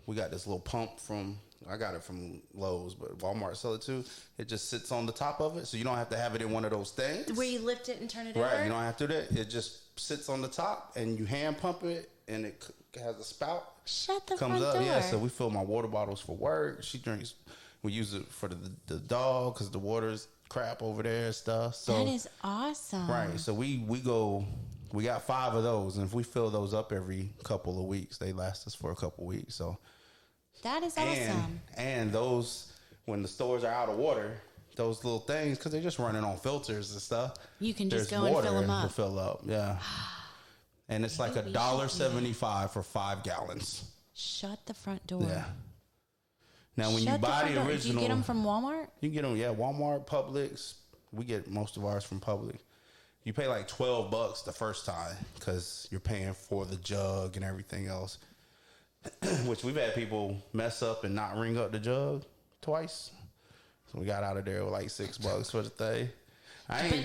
We got this little pump I got it from Lowe's, but Walmart sell it too. It just sits on the top of it, so you don't have to have it in one of those things. Where you lift it and turn it over? Right, you don't have to do that. It just sits on the top, and you hand pump it, and it has a spout. Shut the comes front up. door. Yeah, so we fill my water bottles for work. She drinks. We use it for the dog because the water's crap over there and stuff. So that is awesome. Right, so we go we got 5 of those, and if we fill those up every couple of weeks, they last us for a couple of weeks. So that is awesome. And those, when the stores are out of water, those little things, because they're just running on filters and stuff. You can just go and fill them up. To fill up, yeah. And it's like $1.75 for 5 gallons. Shut the front door. Yeah. Now, when you buy the original, do you get them from Walmart? You can get them, yeah, Walmart, Publix. We get most of ours from Publix. You pay like $12 the first time because you're paying for the jug and everything else. Which we've had people mess up and not ring up the jug twice. So we got out of there with like $6 for the thing.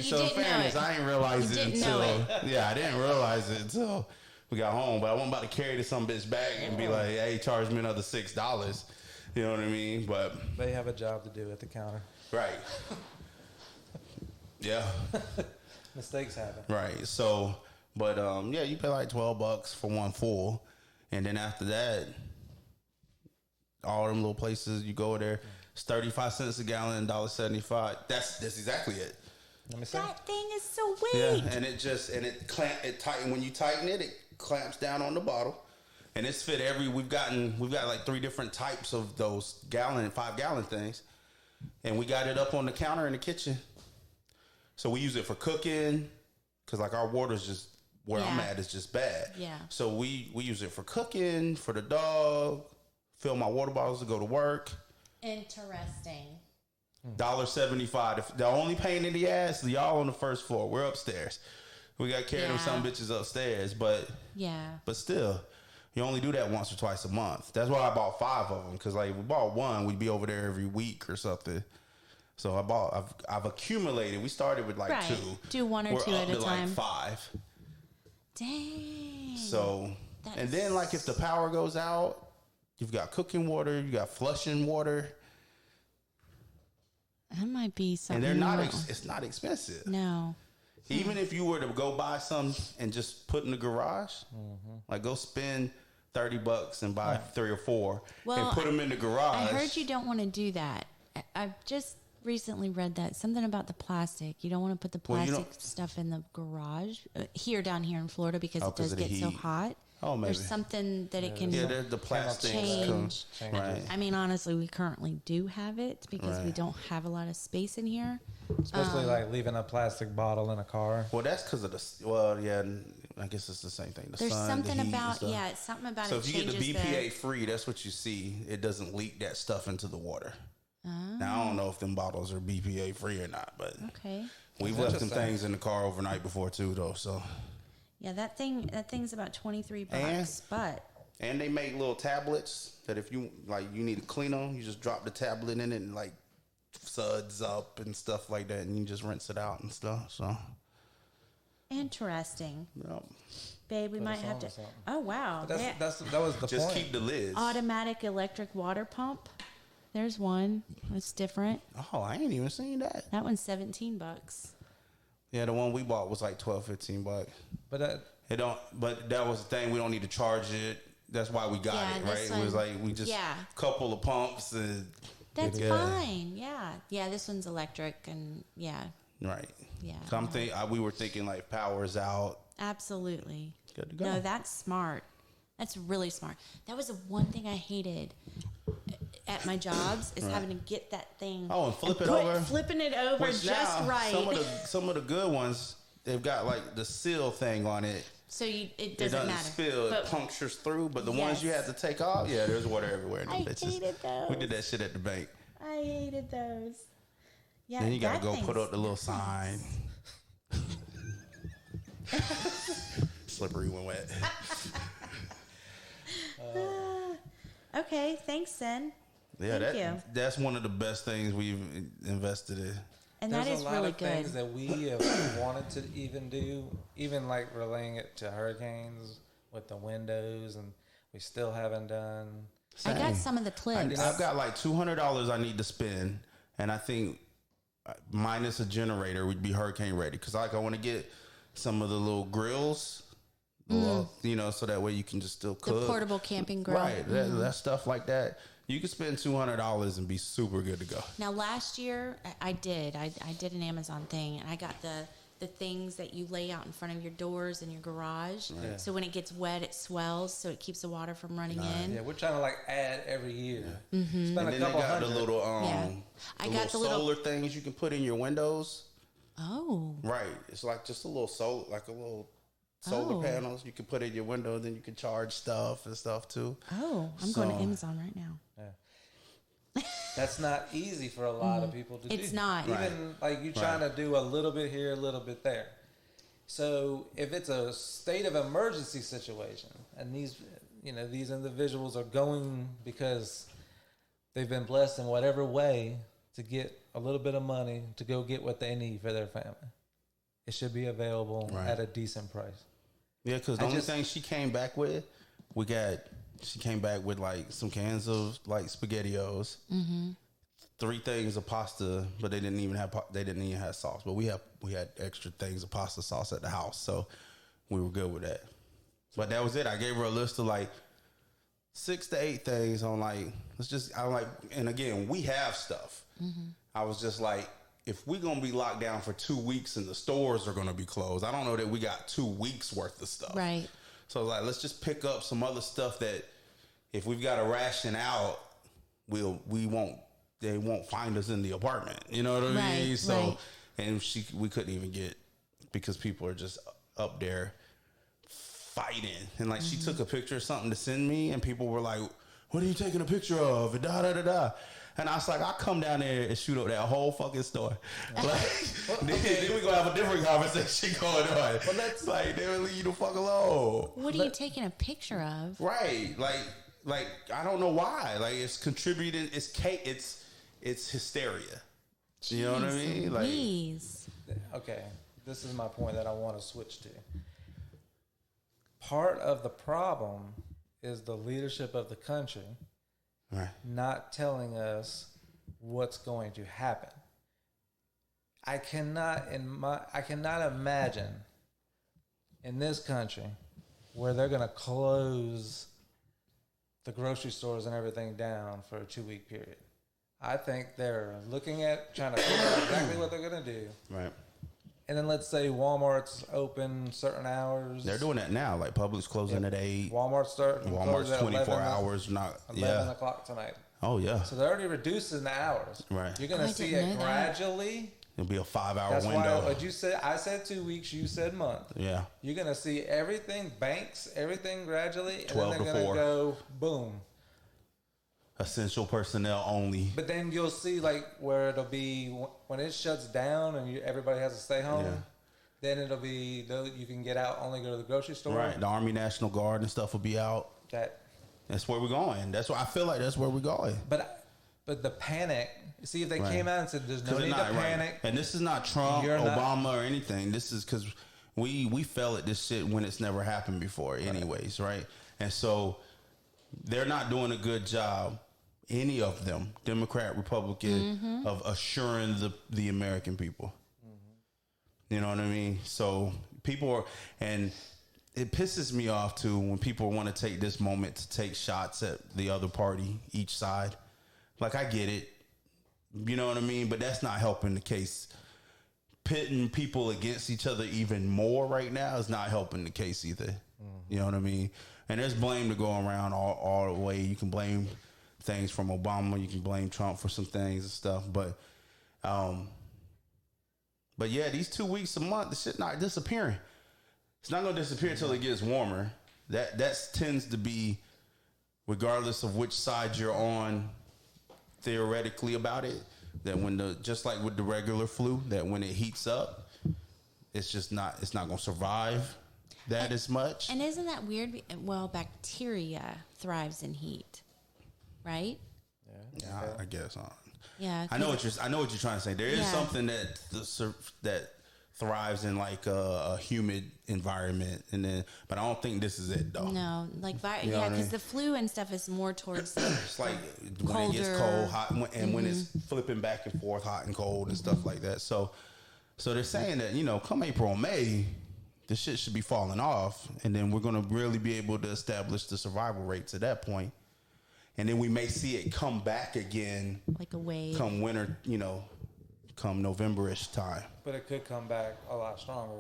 So in fairness, I ain't realize it until I didn't realize it until we got home. But I wasn't about to carry some bitch back and be like, hey, charge me another $6. You know what I mean? But they have a job to do at the counter. Right. Yeah. Mistakes happen. Right. So, but yeah, you pay like $12 for one full, and then after that, all them little places you go there, it's 35 cents a gallon, $1.75. That's exactly it. Let me see. That thing is so weird. Yeah, and it tighten when you tighten it, it clamps down on the bottle, and it's fit we've got like 3 different types of those 5-gallon things, and we got it up on the counter in the kitchen. So we use it for cooking, because like our water's just where I'm at is just bad. Yeah. So we use it for cooking, for the dog, fill my water bottles to go to work. Interesting. $1.75. If the only pain in the ass, y'all on the first floor. We're upstairs. We got carrying them some bitches upstairs, but still, you only do that once or twice a month. That's why I bought 5 of them, because like if we bought one, we'd be over there every week or something. So I've accumulated. We started with like 2. Do 1 or 2 at a time. Like 5. Dang. So and then like if the power goes out, you've got cooking water, you got flushing water. That might be something. And they're not. It's not expensive. No. Even if you were to go buy some and just put in the garage, like go spend $30 and buy 3 or 4 and put them in the garage. I heard you don't want to do that. I've just recently read that something about the plastic. You don't want to put the plastic stuff in the garage down here in Florida because it does get so hot. Oh, maybe. There's something that it can the plastic change. Right. I mean, honestly, we currently do have it because we don't have a lot of space in here. Especially like leaving a plastic bottle in a car. Well, that's because of the, I guess it's the same thing. There's something about, it's something about so it. So if you get the BPA free, that's what you see. It doesn't leak that stuff into the water. Now, I don't know if them bottles are BPA free or not, but we've left some things in the car overnight before too, though, so. Yeah, that thing's about $23, and they make little tablets that if you need to clean them, you just drop the tablet in it and like suds up and stuff like that, and you just rinse it out and stuff. So interesting. Yep. Babe, we might have to. Oh wow, that was the point. Just keep the lids. Automatic electric water pump. There's one. It's different. Oh, I ain't even seen that. That one's $17. Yeah, the one we bought was like $12-15. But that was the thing. We don't need to charge it. That's why we got it, right? It was like we just couple of pumps and that's fine. Yeah. This one's electric and right. Yeah. So we were thinking like power's out. Absolutely. Good to go. No, that's smart. That's really smart. That was the one thing I hated at my jobs is having to get that thing. Oh, and flipping it over just right. Some of the good ones, they've got like the seal thing on it. So it doesn't matter. Spill, it punctures through. But the ones you have to take off, there's water everywhere in them bitches. Hated those. We did that shit at the bank. I hated those. Yeah. Then you gotta go put up the little sign. Slippery when wet. Okay, thanks, Sen. Yeah, that's one of the best things we've invested in. And There's that is really good. Things that we have wanted to even do, even like relaying it to hurricanes with the windows, and we still haven't done. I got some of the clips. I've got like $200 I need to spend, and I think minus a generator would be hurricane ready, because I want to get some of the little grills. So that way you can just still cook. The portable camping grill. Right. That stuff like that. You can spend $200 and be super good to go. Now, last year, I did an Amazon thing, and I got the the things that you lay out in front of your doors in your garage. Right. So when it gets wet, it swells, so it keeps the water from running in. Yeah, we're trying to like add every year. Mm-hmm. Spend And a then couple they got hundred. the little I got the little solar things you can put in your windows. Oh. Right. It's like just a little solar panels you can put in your window, then you can charge stuff and stuff too. Oh, I'm going to Amazon right now. Yeah. That's not easy for a lot of people to do. It's not. Even like you trying to do a little bit here, a little bit there. So if it's a state of emergency situation and these individuals are going because they've been blessed in whatever way to get a little bit of money to go get what they need for their family, it should be available at a decent price. Yeah, because the only thing she came back with, she came back with like some cans of like SpaghettiOs, 3 things of pasta, but they didn't even have sauce. But we had extra things of pasta sauce at the house, so we were good with that. But that was it. I gave her a list of like 6 to 8 things on like and again, we have stuff. I was just like, if we're gonna be locked down for 2 weeks and the stores are gonna be closed, I don't know that we got 2 weeks worth of stuff. Right. So like, let's just pick up some other stuff that if we've got to ration out, they won't find us in the apartment. You know what I mean? So, and we couldn't even get, because people are just up there fighting. And like, she took a picture of something to send me, and people were like, "What are you taking a picture of?" And da da da da. And I was like, I'll come down there and shoot up that whole fucking store. Then we gonna have a different conversation going on. But that's like, they will leave you the fuck alone. What are you taking a picture of? Right. Like I don't know why. Like, it's contributing. It's hysteria. You know what I mean? Like, Please. Okay, this is my point that I want to switch to. Part of the problem is the leadership of the country not telling us what's going to happen. I cannot imagine in this country where they're going to close the grocery stores and everything down for a 2-week period. I think they're looking at trying to figure out exactly what they're going to do. Right. And then let's say Walmart's open certain hours. They're doing that now. Like, Publix closing at 8. Walmart's 24 hours. 11 o'clock tonight. Oh, yeah. So they're already reducing the hours. Right. You're going to see it gradually. It'll be a 5-hour That's window. why what you said, I said 2 weeks, you said month. Yeah. You're going to see everything, banks, everything gradually. And 12 then to they're going 4. to go, boom. Essential personnel only. But then you'll see like where it'll be, when it shuts down and everybody has to stay home. Yeah. Then it'll be, you can get out, only go to the grocery store. Right. The Army National Guard and stuff will be out. That's where we're going. That's why I feel like that's where we're going. But the panic, see, if they came out and said there's no need to panic. And this is not Trump, Obama, or anything. This is because we fell at this shit when it's never happened before anyways, right? And so they're not doing a good job, any of them, Democrat, Republican, of assuring the American people. You know what I mean? So people are, and it pisses me off too when people want to take this moment to take shots at the other party, each side. Like, I get it. You know what I mean? But that's not helping the case. Pitting people against each other even more right now is not helping the case either. You know what I mean? And there's blame to go around all the way. You can blame things from Obama. You can blame Trump for some things and stuff. But yeah, these 2 weeks a month, the shit not disappearing. It's not going to disappear until it gets warmer. That tends to be, regardless of which side you're on, theoretically about it, that just like with the regular flu, that when it heats up, it's not going to survive as much. And isn't that weird? Well, bacteria thrives in heat, right? Yeah, I guess. Yeah, I know what you're trying to say. There is something that thrives in like a humid environment, but I don't think this is it though. No, like because the flu and stuff is more towards it's like when colder. It gets cold, hot, and when it's flipping back and forth, hot and cold and stuff like that. So they're saying that come April and May, the shit should be falling off, and then we're gonna really be able to establish the survival rates at that point. And then we may see it come back again, like a wave, come winter, come November-ish time. But it could come back a lot stronger.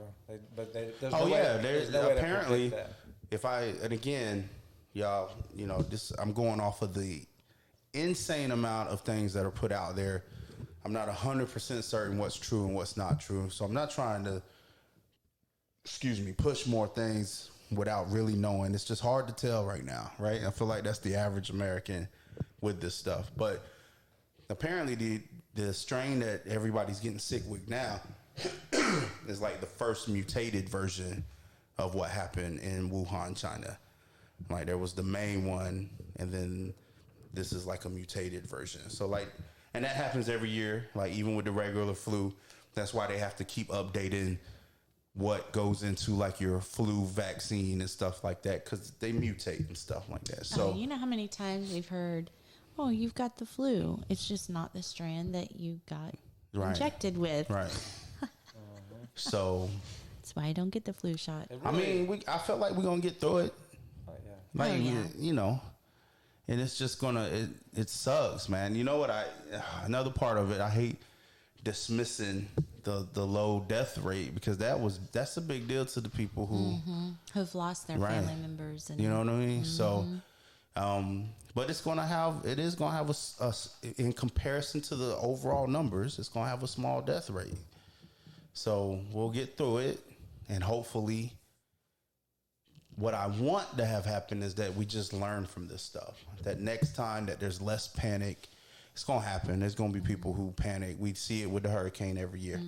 There's Oh no yeah, way, there's no way to apparently. predict that. If and again, y'all, this I'm going off of the insane amount of things that are put out there. I'm not 100% certain what's true and what's not true, so I'm not trying to, push more things without really knowing. It's just hard to tell right now, right? I feel like that's the average American with this stuff, but apparently the strain that everybody's getting sick with now is like the first mutated version of what happened in Wuhan, China. Like there was the main one, and then this is like a mutated version. So like, and that happens every year. Like even with the regular flu, that's why they have to keep updating what goes into like your flu vaccine and stuff like that, because they mutate and stuff like that. So you know how many times we've heard, "Oh, you've got the flu. It's just not the strand that you got injected with." Right. So that's why I don't get the flu shot. I mean, I felt like we're gonna get through it. Oh, yeah. Like and it's just gonna. It sucks, man. You know what? Another part of it, I hate dismissing the low death rate, because that's a big deal to the people who've lost their family members, and you know what I mean. So, but it is gonna have a in comparison to the overall numbers, it's gonna have a small death rate. So we'll get through it, and hopefully, what I want to have happen is that we just learn from this stuff. That next time that there's less panic, it's going to happen. There's going to be people who panic. We see it with the hurricane every year,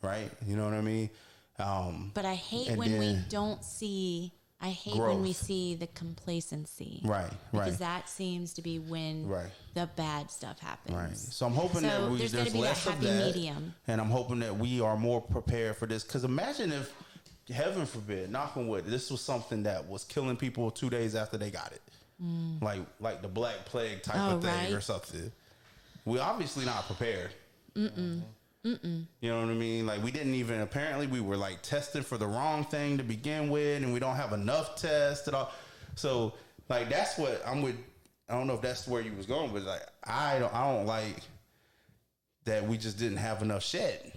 right? You know what I mean? But I hate when we don't see. I hate growth. when we see the complacency. Right. Because that seems to be when the bad stuff happens. Right. So I'm hoping that there's there's be less that of happy that. medium. And I'm hoping that we are more prepared for this. Because imagine if, heaven forbid, knock on wood, this was something that was killing people 2 days after they got it. Like the Black Plague type of thing or something. We're obviously not prepared. You know what I mean? Like apparently we were like tested for the wrong thing to begin with, and we don't have enough tests at all. So like that's what I'm with. I don't know if that's where you was going, but like I don't like that we just didn't have enough shit.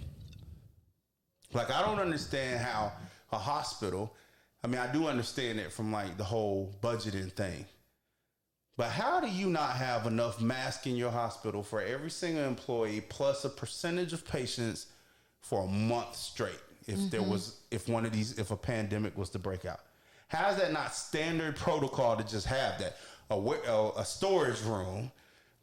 Like I don't understand how a hospital, I mean I do understand it from like the whole budgeting thing. But how do you not have enough masks in your hospital for every single employee plus a percentage of patients for a month straight? If a pandemic was to break out, how is that not standard protocol to just have that a storage room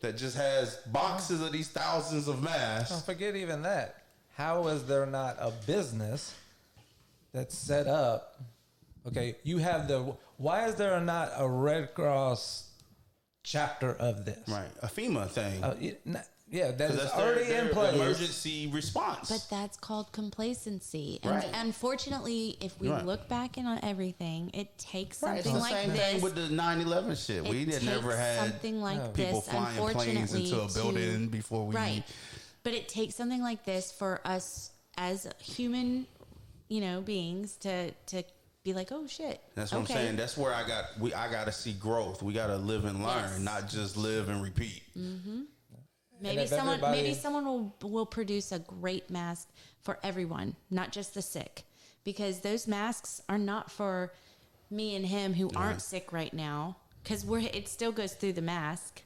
that just has boxes of these thousands of masks? Don't forget even that. How is there not a business that's set up? Okay, you have why is there not a Red Cross chapter of this? Right, a FEMA thing. That is already in place. Emergency response. But that's called complacency. And Right. unfortunately, if we look back on everything, it takes Right, something it's the like same this. thing with the 9/11 shit. We It never takes had something like people this, flying planes into a building before we. Right. But it takes something like this for us as human, beings to be like, oh shit. That's what I'm saying. That's where I got to see growth. We got to live and learn, not just live and repeat. Maybe someone will produce a great mask for everyone, not just the sick, because those masks are not for me and him who aren't sick right now, because it still goes through the mask.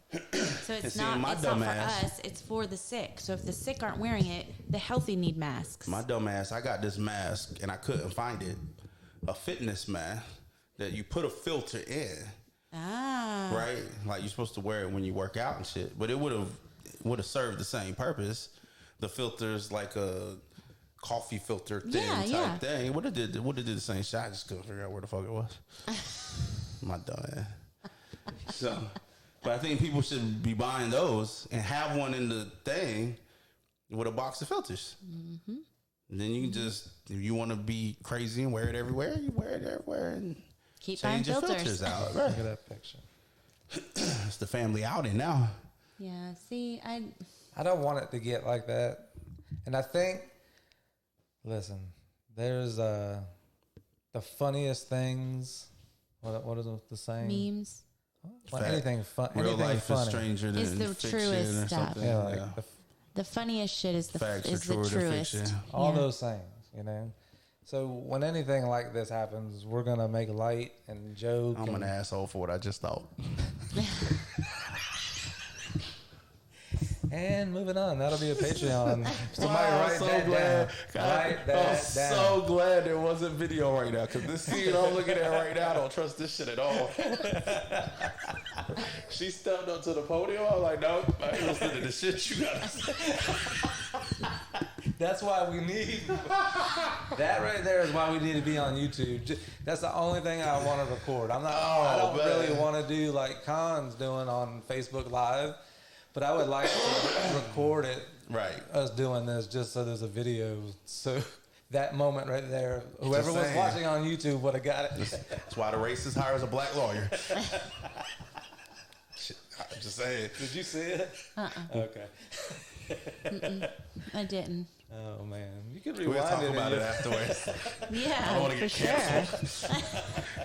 So it's not for us, it's for the sick. So if the sick aren't wearing it, the healthy need masks. My dumb ass, I got this mask and I couldn't find it. A fitness mask that you put a filter in. Right? Like you're supposed to wear it when you work out and shit. But it would have served the same purpose. The filter's like a coffee filter thin type thing. It would have did the same shit. I just couldn't figure out where the fuck it was. My dumb ass. So, but I think people should be buying those and have one in the thing with a box of filters. And then you can just, if you want to be crazy and wear it everywhere, you wear it everywhere and keep change your filters out. Right. Look at that picture. It's the family outing now. Yeah, see, I don't want it to get like that. And I think, listen, there's the funniest things. What is the saying? memes. Well, anything fun. Real anything life funny is stranger than It's the fiction truest or stuff. something. Yeah, like Yeah. The funniest shit is the Facts is are the truer than truest. fiction. All those things, you know. So when anything like this happens, we're gonna make light and joke. I'm an asshole for what I just thought. And moving on, that'll be a Patreon. Somebody I'm write so that glad. down. God, Write that I'm down. so glad there wasn't video right now, because this scene I'm looking at right now, I don't trust this shit at all. She stepped up to the podium. I was like, no, I ain't listening to the shit you gotta say. That's why we need that right there is why we need to be on YouTube. That's the only thing I want to record. I don't really want to do like Khan's doing on Facebook Live, but I would like to record it. Right. Us doing this just so there's a video. So that moment right there, whoever was watching on YouTube would have got it. That's why the racist hires a black lawyer. Shit, I'm just saying. Did you see it? Okay. I didn't. Oh man, you could We'll rewind talk it. about it afterwards. Yeah, I don't want to for get sure. canceled.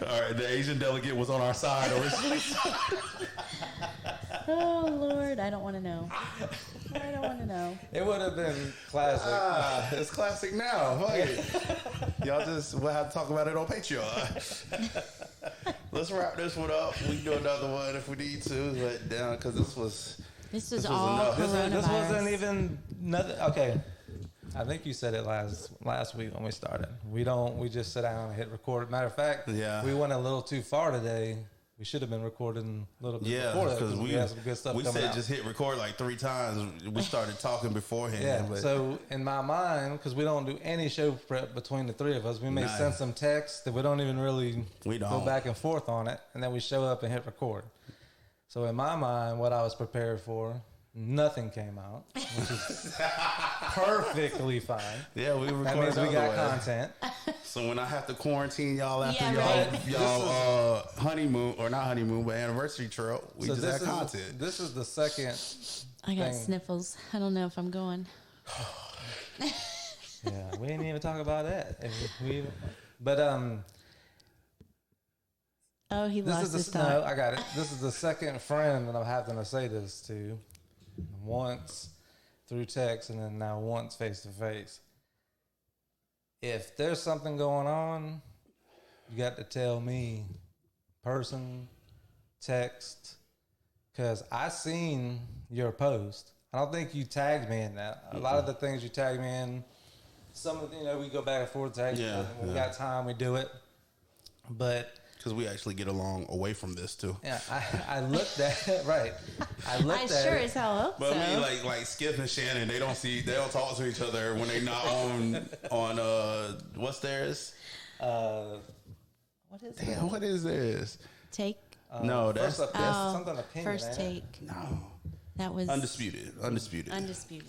All right, the Asian delegate was on our side originally. Oh Lord, I don't want to know. I don't want to know. It would have been classic. It's classic now. Fuck it. Y'all we'll have to talk about it on Patreon. Let's wrap this one up. We can do another one if we need to, but down because this was all enough. coronavirus. This wasn't even nothing. Okay, I think you said it last week when we started. We just sit down and hit record. Matter of fact, we went a little too far today. We should have been recording a little bit before that because we had some good stuff we coming said out. just hit record like 3 times. We started talking beforehand. Yeah. But So in my mind, because we don't do any show prep between the three of us, we may send some text that we don't even really go back and forth on it, and then we show up and hit record. So in my mind, what I was prepared for, nothing came out, which is perfectly fine. yeah, we recorded. That means we got content. So when I have to quarantine y'all after Yeah, y'all honeymoon, or not honeymoon, but anniversary trip, we just have content. This is the second. I got thing. sniffles. I don't know if I'm going. Yeah, we didn't even talk about that. But Oh, he lost his thought. no, I got it. This is the second friend that I'm having to say this to. Once through text and then now once face to face. If there's something going on, you got to tell me, person, text, because I seen your post. I don't think you tagged me in that. A lot of the things you tagged me in, some of we go back and forth tags. Yeah, when we got time, we do it. But because we actually get along away from this too. yeah, I looked at it, right. I looked I at sure it. as hell hope But so. I mean, like Skip and Shannon, they don't talk to each other when they not on what's theirs? What is that? Damn, what is this? Take No, that's something opinion. first ain't it? take. no. That was Undisputed. Undisputed,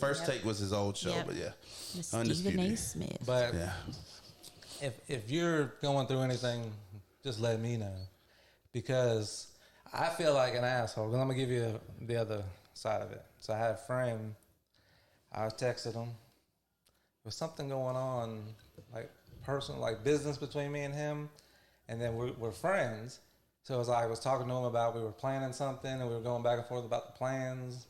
First yep. take was his old show, Yep. but yeah. Miss Stephen A. Undisputed. Smith. But Yeah. if you're going through anything, just let me know. Because I feel like an asshole. Because I'm going to give you the other side of it. So I had a friend. I texted him. There was something going on, like personal, like business between me and him. And then we're friends. So it was like I was talking to him about we were planning something and we were going back and forth about the plans.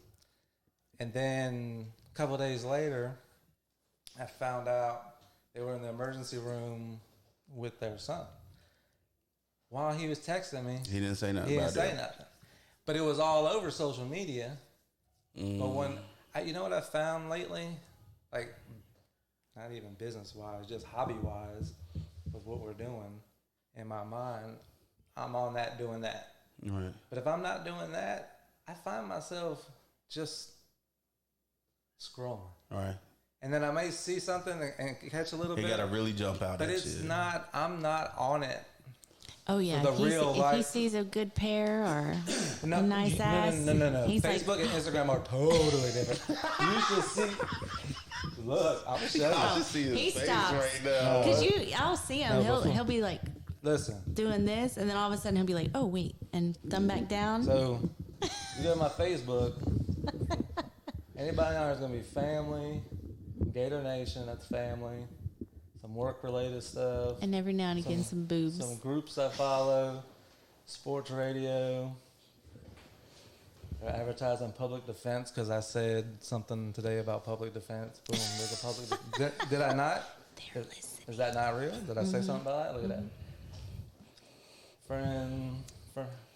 And then a couple of days later, I found out they were in the emergency room with their son. While he was texting me, He didn't say nothing he about didn't say that. nothing. But it was all over social media. But when you know what I found lately? Like, not even business-wise, just hobby-wise with what we're doing. In my mind, I'm on that doing that. Right. But if I'm not doing that, I find myself just scrolling. Right. And then I may see something and catch a little He bit. got to really jump out But at it's you. not, I'm not on it. Oh yeah, the if, he's, real if he life. sees a good pair or No, a nice ass, No. he's Facebook like, and Instagram are totally different. You should see. Look, I'm I showing. should see his he face stops. right now. Because I'll see him. No, He'll be like Listen. doing this, and then all of a sudden he'll be like, oh wait, and thumb back down. So you go to my Facebook. Anybody on there is gonna be family, Gator Nation. That's family. Some work-related stuff. And every now and again, some boobs. Some groups I follow. Sports radio. They're advertising public defense because I said something today about public defense. Boom, there's a public. Did I not? Is that not real? Did I say something about that? Look at that. Friend,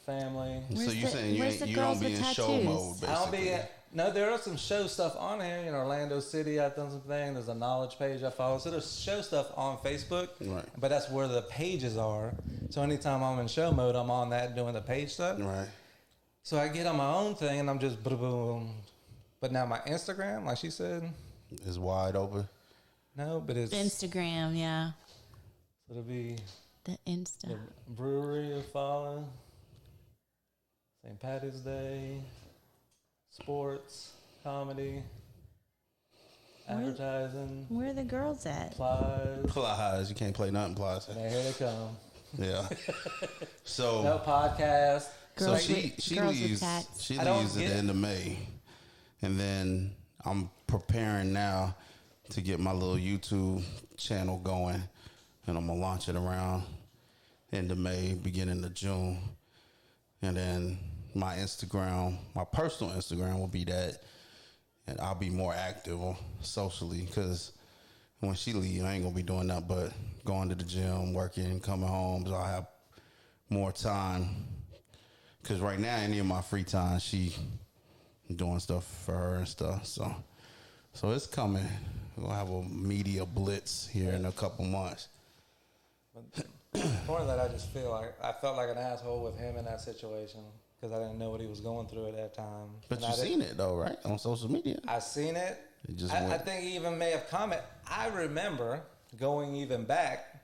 family. So you saying you don't be in show mode, basically? I don't be. No, there are some show stuff on here. In Orlando City, I've done some things. There's a knowledge page I follow. So there's show stuff on Facebook. Right. But that's where the pages are. So anytime I'm in show mode, I'm on that doing the page stuff. Right. So I get on my own thing and I'm just boom. But now my Instagram, like she said, is wide open. No, but it's Instagram, yeah. So it'll be the Insta. The brewery will follow. St. Patty's Day. Sports, comedy, advertising. Where are the girls at? Plies. You can't play nothing plies. And here they come. Yeah. So no podcast. So she leaves at the end of May, and then I'm preparing now to get my little YouTube channel going, and I'm gonna launch it around end of May, beginning of June, and then my Instagram, my personal Instagram will be that, and I'll be more active socially because when she leaves, I ain't gonna be doing nothing but going to the gym, working, coming home, so I'll have more time. Because right now, any of my free time, she doing stuff for her and stuff. So it's coming. We'll have a media blitz here in a couple months. Part of that, I felt like an asshole with him in that situation. Because I didn't know what he was going through at that time. But you've seen it, though, right? On social media. I seen it. I think he even may have commented. I remember going even back,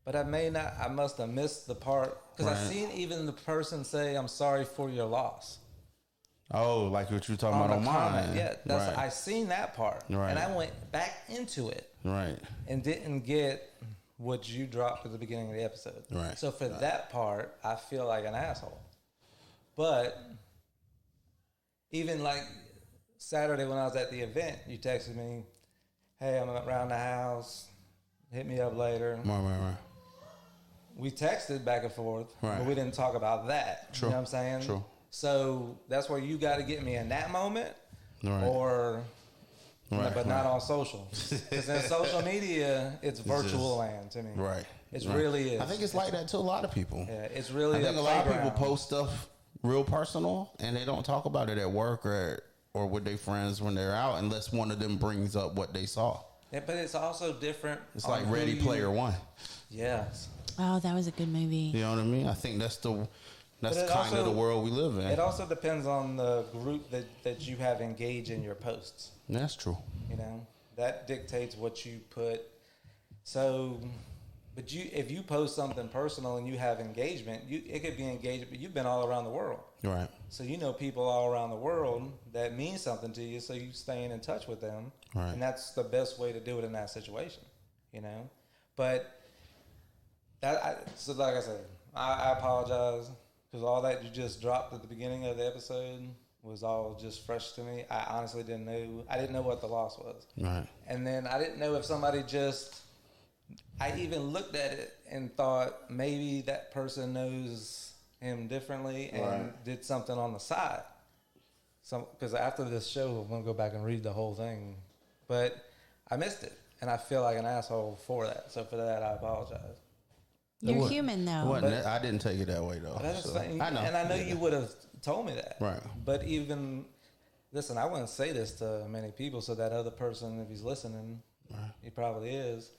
but I must have missed the part. Because I seen even the person say, I'm sorry for your loss. Oh, like what you were talking about on mine. Yeah, I seen that part. Right. And I went back into it. Right. And didn't get what you dropped at the beginning of the episode. Right. So for that part, I feel like an asshole. But even like Saturday when I was at the event, you texted me, hey, I'm around the house. Hit me up later. Right. We texted back and forth, right. But we didn't talk about that. True. You know what I'm saying? True. So that's where you got to get me in that moment, right. Or, right, but not on social. Because in social media, it's virtual land to me. Right. It really is. I think it's like that to a lot of people. Yeah, it's really. I think a lot of people post stuff real personal, and they don't talk about it at work or with their friends when they're out, unless one of them brings up what they saw. Yeah, but it's also different. It's like Ready Player One. Yes. Oh, that was a good movie. You know what I mean? I think that's kind of the world we live in. It also depends on the group that you have engaged in your posts. That's true. You know, that dictates what you put. So, but if you post something personal and you have engagement, it could be engagement, but you've been all around the world. Right. So you know people all around the world that mean something to you, so you staying in touch with them. Right. And that's the best way to do it in that situation, you know? But so like I said, I apologize because all that you just dropped at the beginning of the episode was all just fresh to me. I honestly didn't know. I didn't know what the loss was. Right. And then I didn't know if somebody I even looked at it and thought maybe that person knows him differently and did something on the side. Because after this show, I'm going to go back and read the whole thing. But I missed it. And I feel like an asshole for that. So for that, I apologize. You're human, though. I didn't take it that way, though. I know. And I know you would have told me that. Right. But listen, I wouldn't say this to many people, so that other person, if he's listening, he probably is,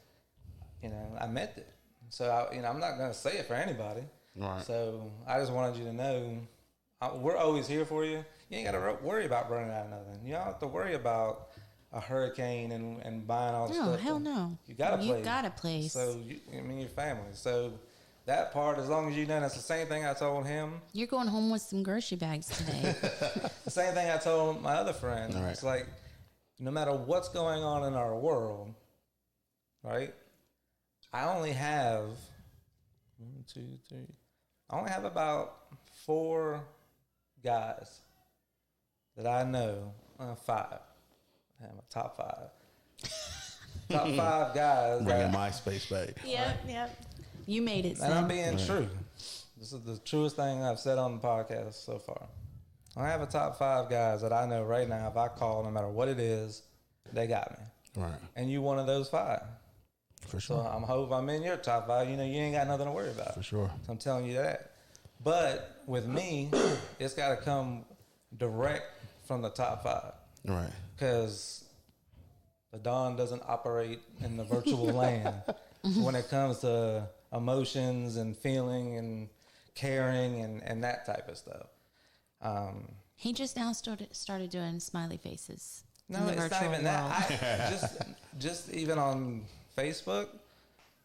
I meant it. So, I'm not going to say it for anybody. Right. So I just wanted you to know, we're always here for you. You ain't got to worry about running out of nothing. You don't have to worry about a hurricane and buying all the stuff. No, hell no. You got a place. You got a place. So, your family. So that part, as long as you know, that's the same thing I told him. You're going home with some grocery bags today. The same thing I told my other friend. Right. It's like, no matter what's going on in our world, right? I only have about 4 guys that I know, 5. I have a top 5. Top 5 guys. Bringing MySpace back. Yep. You made it, and I'm being true. This is the truest thing I've said on the podcast so far. I have a top 5 guys that I know right now. If I call, no matter what it is, they got me. Right. And you one of those 5. For sure. So I'm hoping I'm in your top 5. You know, you ain't got nothing to worry about. For sure. So I'm telling you that. But with me, it's got to come direct from the top 5. Right. Because the Don doesn't operate in the virtual land. So when it comes to emotions and feeling and caring and that type of stuff. He just now started doing smiley faces. No, it's not even that. Just even on Facebook,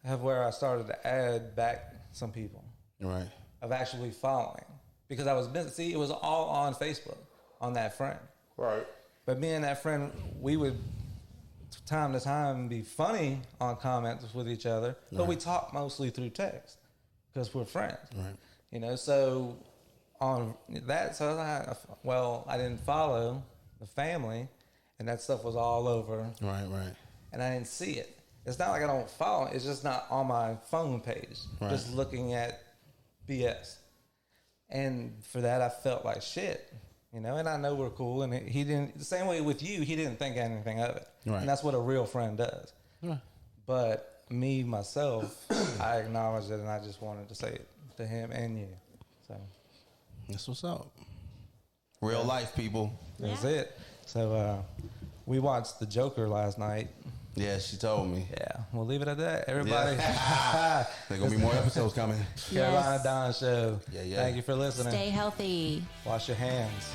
have where I started to add back some people. Right. Of actually following, because I was busy. See, it was all on Facebook on that friend. Right. But me and that friend, we would time to time be funny on comments with each other, but we talk mostly through text because we're friends. Right. You know, so on that, so I didn't follow the family, and that stuff was all over. Right. Right. And I didn't see it. It's not like I don't follow. It's just not on my phone page. Right. Just looking at BS. And for that, I felt like shit. You know, and I know we're cool. And he didn't, the same way with you, he didn't think anything of it. Right. And that's what a real friend does. Right. But me, myself, I acknowledged it, and I just wanted to say it to him and you. So That's what's up. Real life, people. that's it. So we watched The Joker last night. Yeah, she told me. Yeah, we'll leave it at that. Everybody. Yeah. There's going to be more episodes coming. Carolina Don Show. Yeah. Thank you for listening. Stay healthy. Wash your hands.